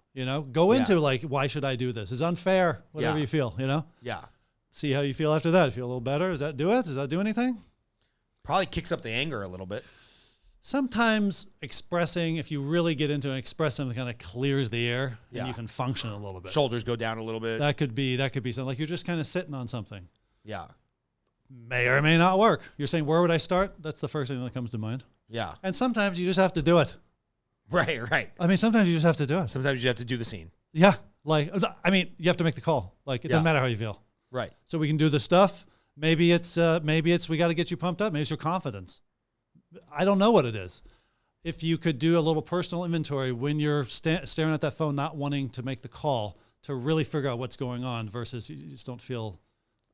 go into like, why should I do this? It's unfair, whatever you feel, Yeah. See how you feel after that. Feel a little better. Does that do it? Does that do anything? Probably kicks up the anger a little bit. Sometimes expressing, if you really get into it, express something kind of clears the air Yeah. and you can function a little bit. Shoulders go down a little bit. That could be something like you're just kind of sitting on something. Yeah. May or may not work. You're saying, where would I start? That's the first thing that comes to mind. Yeah. And sometimes you just have to do it. Right. I mean, sometimes you just have to do it. Sometimes you have to do the scene. Yeah. Like, I mean, you have to make the call. Like, it doesn't matter how you feel. Right. So we can do the stuff. Maybe it's we got to get you pumped up. Maybe it's your confidence. I don't know what it is. If you could do a little personal inventory when you're staring at that phone, not wanting to make the call, to really figure out what's going on versus you just don't feel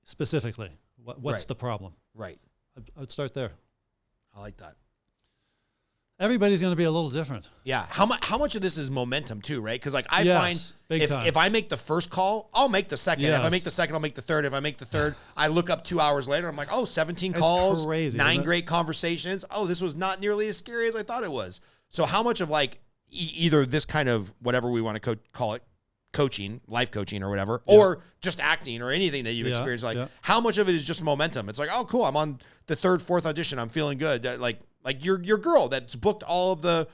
specifically what's the problem. Right. I'd start there. I like that. Everybody's going to be a little different. Yeah. How much of this is momentum too, right? Because like I Yes, big find time. if I make the first call, I'll make the second. If I Yes. make the second, I'll make the third. If I make the third, I look up 2 hours later. I'm like, oh, 17 It's calls, crazy, 9 isn't it? great conversations. Oh, this was not nearly as scary as I thought it was. So how much of like either this kind of whatever we want to call it, coaching, life coaching or whatever, or just acting or anything that you've experienced, like how much of it is just momentum? It's like, oh, cool, I'm on the 3rd, 4th audition. I'm feeling good. Like your girl that's booked all of the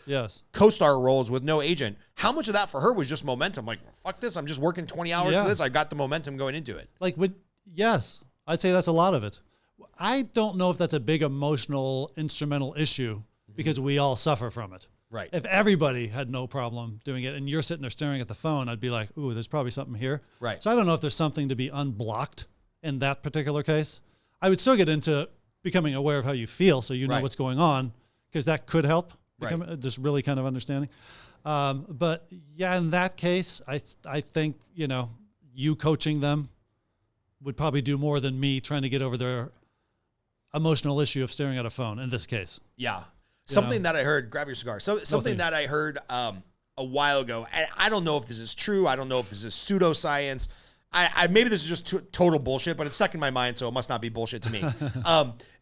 co-star roles with no agent. How much of that for her was just momentum? Like, fuck this. I'm just working 20 hours for this. I got the momentum going into it. Like, yes, I'd say that's a lot of it. I don't know if that's a big emotional, instrumental issue because we all suffer from it. Right. If everybody had no problem doing it and you're sitting there staring at the phone, I'd be like, ooh, there's probably something here. Right. So I don't know if there's something to be unblocked in that particular case. I would still get into becoming aware of how you feel so you know what's going on, because that could help just really kind of understanding. But yeah, in that case, I think, you coaching them would probably do more than me trying to get over their emotional issue of staring at a phone in this case. Yeah. Something that I heard, grab your cigar. Something that I heard a while ago, and I don't know if this is true. I don't know if this is pseudoscience. Maybe this is just total bullshit, but it's stuck in my mind, so it must not be bullshit to me.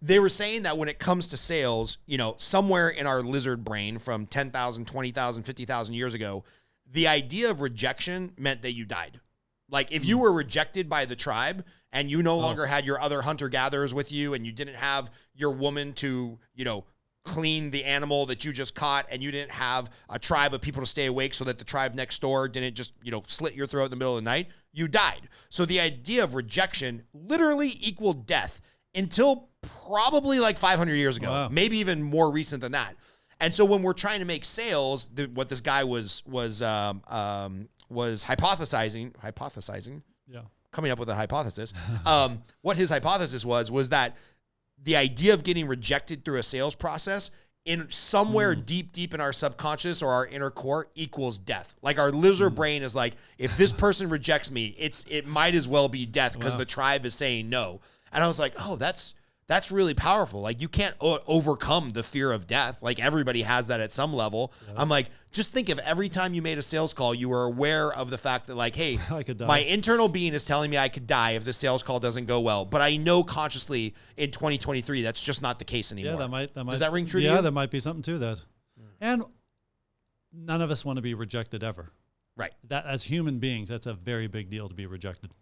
They were saying that when it comes to sales, somewhere in our lizard brain from 10,000, 20,000, 50,000 years ago, the idea of rejection meant that you died. Like if you were rejected by the tribe and you no longer had your other hunter-gatherers with you and you didn't have your woman to, clean the animal that you just caught, and you didn't have a tribe of people to stay awake so that the tribe next door didn't just, slit your throat in the middle of the night, you died. So the idea of rejection literally equaled death until probably like 500 years ago, maybe even more recent than that. And so when we're trying to make sales, what this guy was hypothesizing, coming up with a hypothesis. What his hypothesis was that the idea of getting rejected through a sales process in somewhere deep in our subconscious or our inner core equals death. Like our lizard brain is like, if this person rejects me, it might as well be death because the tribe is saying no. And I was like, oh, that's really powerful. Like you can't overcome the fear of death. Like everybody has that at some level. Yep. I'm like, just think if every time you made a sales call, you were aware of the fact that like, hey, I could die. My internal being is telling me I could die if the sales call doesn't go well. But I know consciously in 2023, that's just not the case anymore. Yeah, that might. Does that ring true to you? Yeah, there might be something to that. And none of us want to be rejected ever. Right. That as human beings, that's a very big deal to be rejected.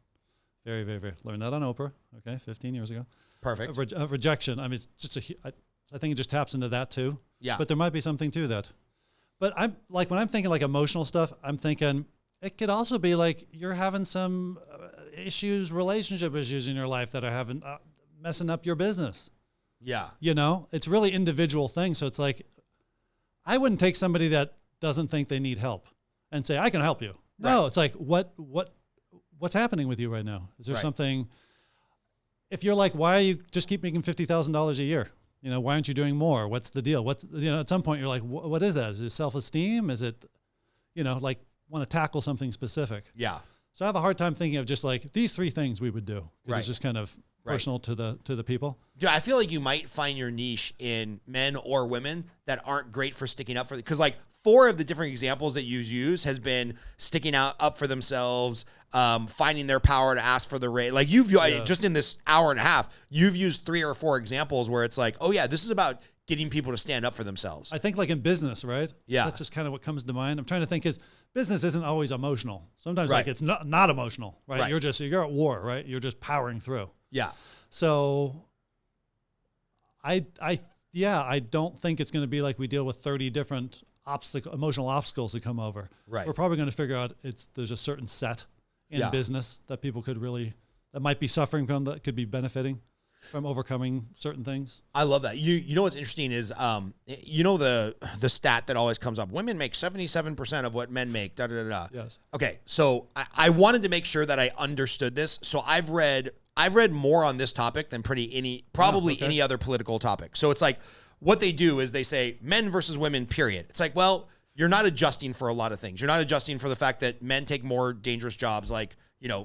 Very, very, very. Learned that on Oprah. Okay, 15 years ago. Perfect. Rejection. I mean, it's just I think it just taps into that too. Yeah. But there might be something to that. But I'm like, when I'm thinking like emotional stuff, I'm thinking it could also be like you're having some relationship issues in your life that are having messing up your business. Yeah. It's really individual things. So it's like, I wouldn't take somebody that doesn't think they need help and say, I can help you. No, it's like, what's happening with you right now? Is there Right. something, if you're like, why are you just keep making $50,000 a year? You know, why aren't you doing more? What's the deal? At some point you're like, what is that? Is it self-esteem? Is it, like want to tackle something specific? Yeah. So I have a hard time thinking of just like these 3 things we would do. 'Cause Right. It's just kind of Right. personal to the people. Dude, I feel like you might find your niche in men or women that aren't great for sticking up for, because like 4 of the different examples that you use has been sticking up for themselves, finding their power to ask for the raise. Like just in this hour and a half, you've used 3 or 4 examples where it's like, oh yeah, this is about getting people to stand up for themselves. I think like in business, right? Yeah. That's just kind of what comes to mind. I'm trying to think is business isn't always emotional. Sometimes Right. like it's not emotional, right? Right. You're at war, right? You're just powering through. Yeah. So I don't think it's going to be like we deal with 30 different emotional obstacles that come over. Right. We're probably going to figure out there's a certain set in Yeah. business that people that might be suffering from, that could be benefiting from overcoming certain things. I love that. You know what's interesting is the stat that always comes up. Women make 77% of what men make. Da da da da. Yes. Okay, so I wanted to make sure that I understood this. So I've read more on this topic than probably any other political topic. So it's like what they do is they say men versus women, period. It's like, well, you're not adjusting for a lot of things. You're not adjusting for the fact that men take more dangerous jobs like,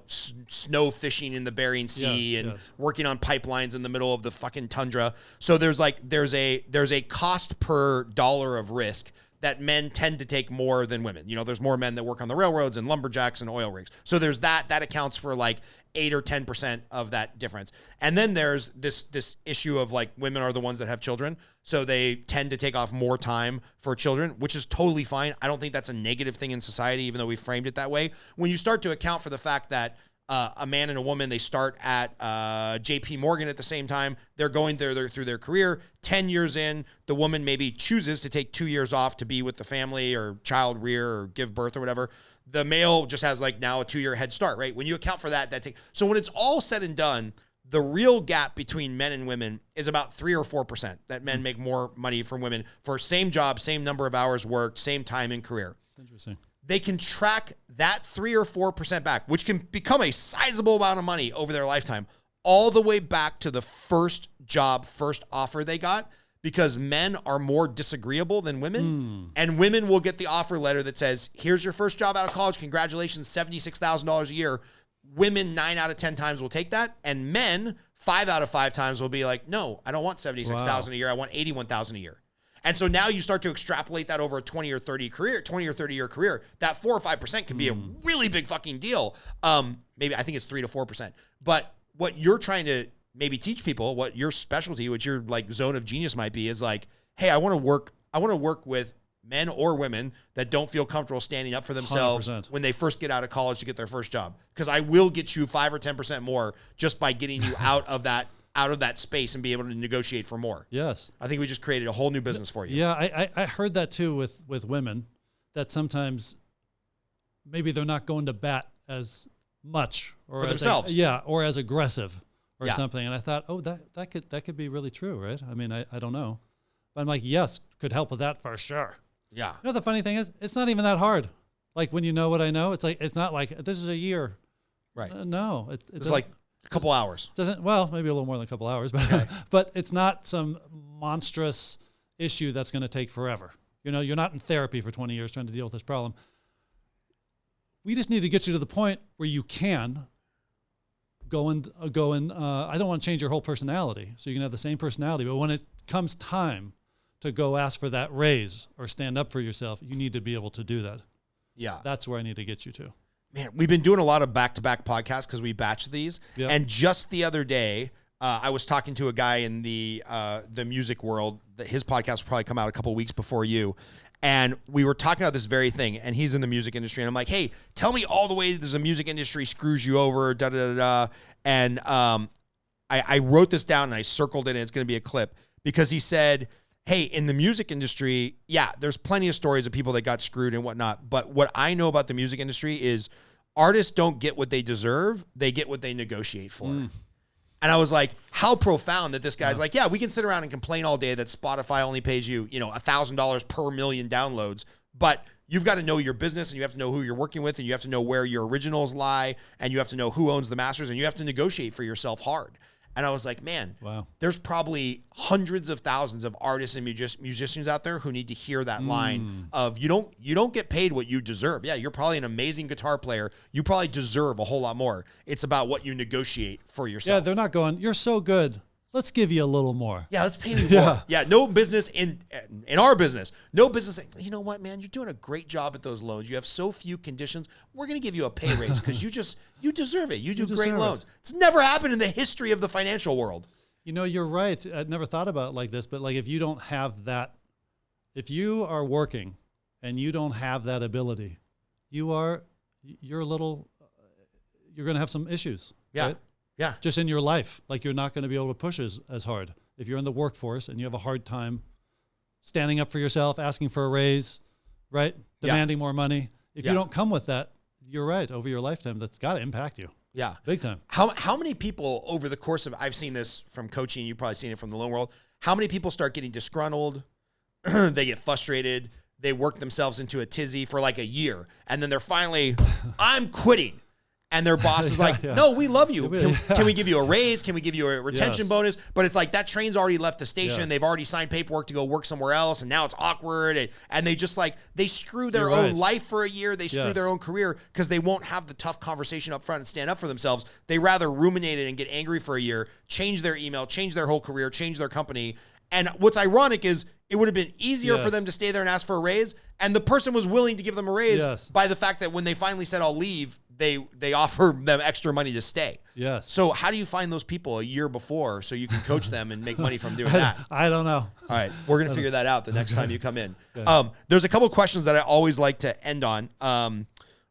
snow fishing in the Bering Sea and working on pipelines in the middle of the fucking tundra. So there's a cost per dollar of risk that men tend to take more than women. There's more men that work on the railroads and lumberjacks and oil rigs. So there's that accounts for like 8 or 10% of that difference. And then there's this issue of like women are the ones that have children. So they tend to take off more time for children, which is totally fine. I don't think that's a negative thing in society, even though we framed it that way. When you start to account for the fact that a man and a woman, they start at JP Morgan at the same time. They're going through their career. 10 years in, the woman maybe chooses to take 2 years off to be with the family or child rear or give birth or whatever. The male just has like now a 2-year head start, right? When you account for that so when it's all said and done, the real gap between men and women is about 3 or 4%, that men make more money from women for same job, same number of hours worked, same time in career. Interesting. They can track that 3 or 4% back, which can become a sizable amount of money over their lifetime, all the way back to the first job, first offer they got, because men are more disagreeable than women. And women will get the offer letter that says, here's your first job out of college. Congratulations, $76,000 a year. Women 9 out of 10 times will take that. And men 5 out of 5 times will be like, no, I don't want $76,000 a year. I want $81,000 a year. And so now you start to extrapolate that over a 20 or 30 year career. That 4 or 5% can be a really big fucking deal. Maybe I think it's 3 to 4%. But what you're trying to maybe teach people, what your specialty, what your like zone of genius might be, is like, hey, I want to work with men or women that don't feel comfortable standing up for themselves 100%. when they first get out of college to get their first job. Because I will get you 5 or 10% more just by getting you out of that space and be able to negotiate for more. Yes. I think we just created a whole new business for you. Yeah, I heard that too with women, that sometimes maybe they're not going to bat as much or For themselves. or as aggressive or Yeah. something. And I thought, oh, that could be really true, right? I mean, I don't know. But I'm like, yes, could help with that for sure. Yeah. You know, the funny thing is, it's not even that hard. Like when you know what I know, it's like, it's not like this is a year. Right. No, It's like a couple hours. Doesn't, well, maybe a little more than a couple hours, but but it's not some monstrous issue that's going to take forever. You know, you're not in therapy for 20 years trying to deal with this problem. We just need to get you to the point where you can go and I don't want to change your whole personality, so you can have the same personality, but when it comes time to go ask for that raise or stand up for yourself, you need to be able to do that. Yeah. That's where I need to get you to. Man, we've been doing a lot of back-to-back podcasts because we batch these. Yeah. And just the other day, I was talking to a guy in the music world. His podcast will probably come out a couple weeks before you. And we were talking about this very thing. And he's in the music industry. And I'm like, hey, tell me all the ways the music industry screws you over, da-da-da-da. And I wrote this down and I circled it, and it's going to be a clip. Because he said, hey, in the music industry, yeah, there's plenty of stories of people that got screwed and whatnot. But what I know about the music industry is artists don't get what they deserve. They get what they negotiate for. And I was like, how profound that this guy's like, yeah, we can sit around and complain all day that Spotify only pays you, $1,000 per million downloads. But you've got to know your business, and you have to know who you're working with, and you have to know where your originals lie, and you have to know who owns the masters, and you have to negotiate for yourself hard. And I was like, man, Wow. there's probably hundreds of thousands of artists and musicians out there who need to hear that line of you don't get paid what you deserve. Yeah, you're probably an amazing guitar player. You probably deserve a whole lot more. It's about what you negotiate for yourself. Yeah, they're not going, you're so good. Let's give you a little more. Yeah, let's pay me more. Yeah, no business in our business. No business saying, you know what, man, you're doing a great job at those loans. You have so few conditions. We're going to give you a pay raise because you deserve it. You do great loans. It's never happened in the history of the financial world. You know, you're right. I'd never thought about it like this, but like if you don't have that, if you are working and you don't have that ability, you're going to have some issues. Yeah. Right? Yeah. Just in your life. Like you're not going to be able to push as hard. If you're in the workforce and you have a hard time standing up for yourself, asking for a raise, right? Demanding more money. If you don't come with that, you're right. Over your lifetime, that's got to impact you. Yeah. Big time. How many people over the course of, I've seen this from coaching, you've probably seen it from the loan world, how many people start getting disgruntled, they get frustrated, they work themselves into a tizzy for like a year, and then they're finally, I'm quitting. And their boss is like, no, we love you. Can we give you a raise? Can we give you a retention bonus? But it's like that train's already left the station. Yes. They've already signed paperwork to go work somewhere else. And now it's awkward. And they just like, they screw their own life for a year. They screw their own career because they won't have the tough conversation up front and stand up for themselves. They rather ruminate it and get angry for a year, change their email, change their whole career, change their company. And what's ironic is it would have been easier for them to stay there and ask for a raise. And the person was willing to give them a raise by the fact that when they finally said, I'll leave, they offer them extra money to stay. Yes. So how do you find those people a year before so you can coach them and make money from doing that? I don't know. All right. We're going to figure that out the next time you come in. There's a couple questions that I always like to end on.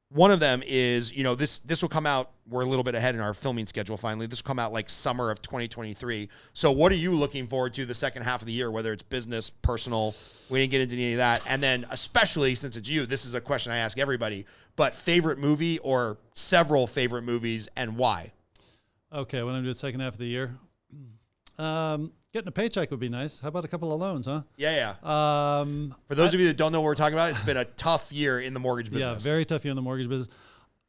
One of them is, this will come out. We're a little bit ahead in our filming schedule. Finally, this will come out like summer of 2023. So what are you looking forward to the second half of the year, whether it's business, personal? We didn't get into any of that. And then especially since it's you, this is a question I ask everybody, but favorite movie or several favorite movies and why? Okay. What I'm doing the second half of the year. Getting a paycheck would be nice. How about a couple of loans, huh? Yeah. For those of you that don't know what we're talking about, it's been a tough year in the mortgage business. Yeah, very tough year in the mortgage business.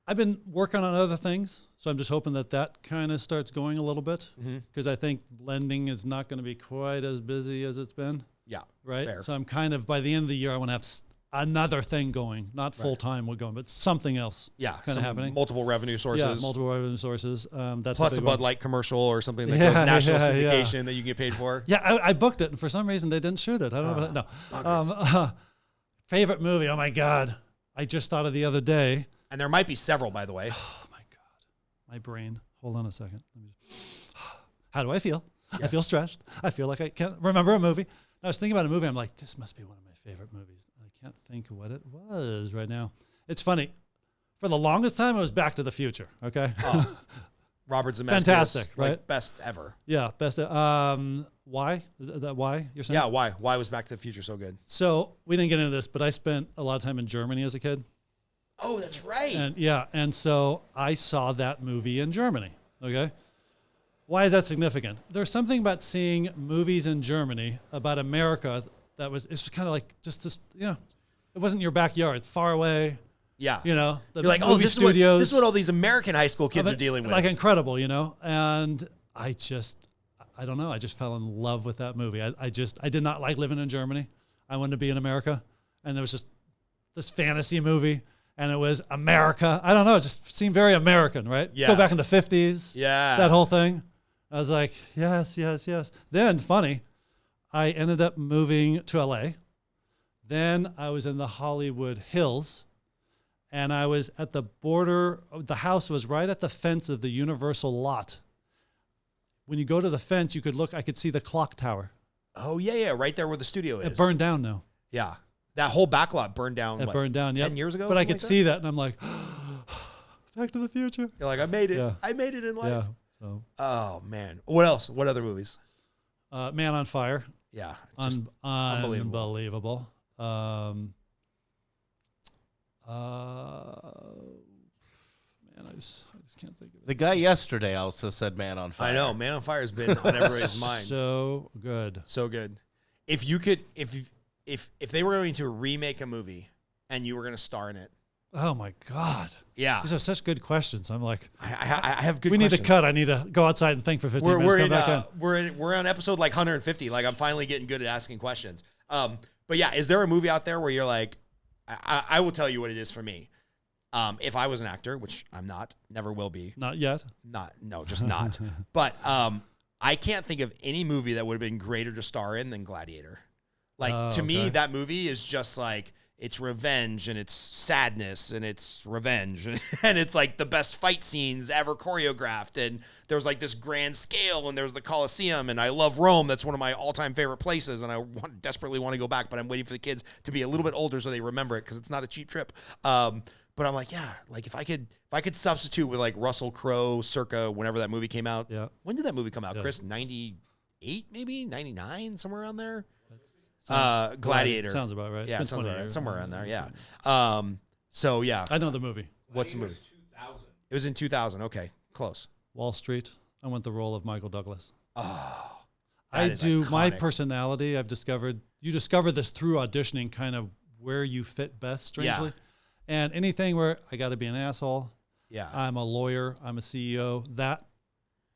I've been working on other things, so I'm just hoping that kind of starts going a little bit because I think lending is not going to be quite as busy as it's been. Yeah. Right? Fair. So I'm kind of, by the end of the year, I want to have another thing going, not full-time we're going, but something else kind of happening. Multiple revenue sources. Yeah, multiple revenue sources. That's plus a Bud Light commercial or something that goes national syndication that you can get paid for. Yeah, I booked it, and for some reason they didn't shoot it. I don't know. No. Favorite movie? Oh, my God. I just thought of the other day. And there might be several, by the way. Oh, my God. My brain. Hold on a second. How do I feel? Yeah. I feel stressed. I feel like I can't remember a movie. I was thinking about a movie. I'm like, this must be one of my favorite movies. I can't think of what it was right now. It's funny. For the longest time, it was Back to the Future. Okay. Robert Zemeckis. Fantastic, right? Like best ever. Yeah, best. Why? Is that why you're saying? Yeah, why? Why was Back to the Future so good? So we didn't get into this, but I spent a lot of time in Germany as a kid. Oh, that's right. And so I saw that movie in Germany. Okay. Why is that significant? There's something about seeing movies in Germany about America it's kind of like just this, it wasn't your backyard, it's far away. Yeah. The You're like, movie studios. This is what all these American high school kids are dealing with. Like incredible, and I don't know, I just fell in love with that movie. I did not like living in Germany. I wanted to be in America. And there was just this fantasy movie. And it was America. I don't know. It just seemed very American, right? Yeah. Go back in the 50s. Yeah. That whole thing. I was like, yes. Then, funny, I ended up moving to LA. Then I was in the Hollywood Hills. And I was at the border. The house was right at the fence of the Universal lot. When you go to the fence, you could look. I could see the clock tower. Oh, yeah. Right there where the studio is. It burned down now. Yeah. That whole backlot burned down. It burned down, 10 years ago? But I could see that, and I'm like, Back to the Future. You're like, I made it. Yeah. I made it in life. Yeah. So. Oh, man. What else? What other movies? Man on Fire. Yeah. Just unbelievable. Man, I just can't think of it. The guy yesterday also said Man on Fire. I know. Man on Fire has been on everybody's mind. So good. So good. If you could, if they were going to remake a movie and you were going to star in it? Oh my God. Yeah. These are such good questions. I'm like, I have good we questions. need to cut. I need to go outside and think for 15 minutes. We're Come back in. we're on episode like 150. Like I'm finally getting good at asking questions. But yeah, is there a movie out there where you're like, I will tell you what it is for me. If I was an actor, which I'm not, never will be. Not yet. Just not. But I can't think of any movie that would have been greater to star in than Gladiator. Like to me, that movie is just like, it's revenge and it's sadness and it's revenge and it's like the best fight scenes ever choreographed, and there's like this grand scale, and there's the Colosseum, and I love Rome. That's one of my all-time favorite places, and I desperately want to go back, but I'm waiting for the kids to be a little bit older so they remember it, because it's not a cheap trip. But I'm like, yeah, like if I could substitute with like Russell Crowe circa whenever that movie came out. Yeah. When did that movie come out, Chris? 98 maybe? 99, somewhere around there? Gladiator. Sounds about right. Yeah, sounds about right. Somewhere around there, yeah. So, yeah. I know the movie. What's the movie? It was in 2000. Okay, close. Wall Street. I went the role of Michael Douglas. Oh, I do. iconic. My personality, I've discovered, you discover this through auditioning, kind of where you fit best, strangely. Yeah. And anything where I got to be an asshole. Yeah. I'm a lawyer. I'm a CEO. That,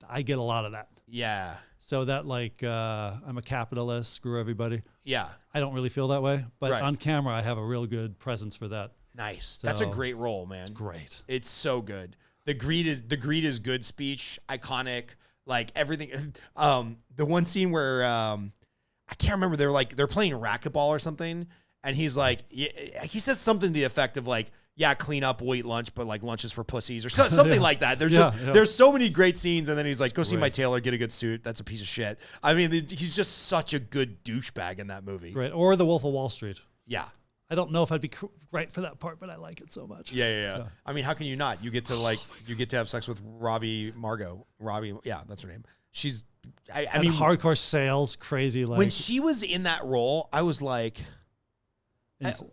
I get a lot of that. Yeah. So that like, I'm a capitalist, screw everybody. Yeah. I don't really feel that way, but Right. on camera, I have a real good presence for that. Nice. That's a So, great role, man. Great. It's so good. The greed is good speech, iconic, like everything. The one scene where I can't remember, they're playing racquetball or something, and he's like, he says something to the effect of like, yeah, clean up, we'll eat lunch, but like lunch is for pussies or something like that. There's there's so many great scenes, and then he's like, go see my tailor, get a good suit. That's a piece of shit. I mean, he's just such a good douchebag in that movie. Great. Or The Wolf of Wall Street. Yeah. I don't know if I'd be right for that part, but I like it so much. Yeah. I mean, how can you not? You get to have sex with Margot. Robbie, yeah, that's her name. She's, I mean, hardcore sales, crazy. Like when she was in that role, I was like, insane,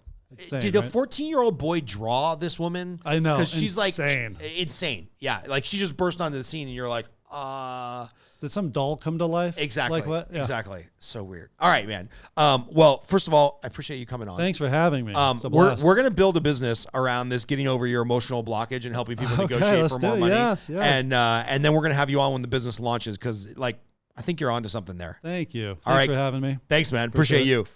did a right? 14-year-old boy draw this woman? I know, because she's insane. like insane. Yeah, like she just burst onto the scene, and you're like, Did some doll come to life? exactly, Like what? Yeah. Exactly. So weird. All right, man. Well, first of all, I appreciate you coming on. Thanks for having me. It's a We're blast. gonna build a business around this, getting over your emotional blockage and helping people Okay, negotiate let's for do more it. money. Yes. And then we're gonna have you on when the business launches, because like I think you're onto something there. Thank you. All Thanks right. for having me. Thanks, man. Appreciate it. you.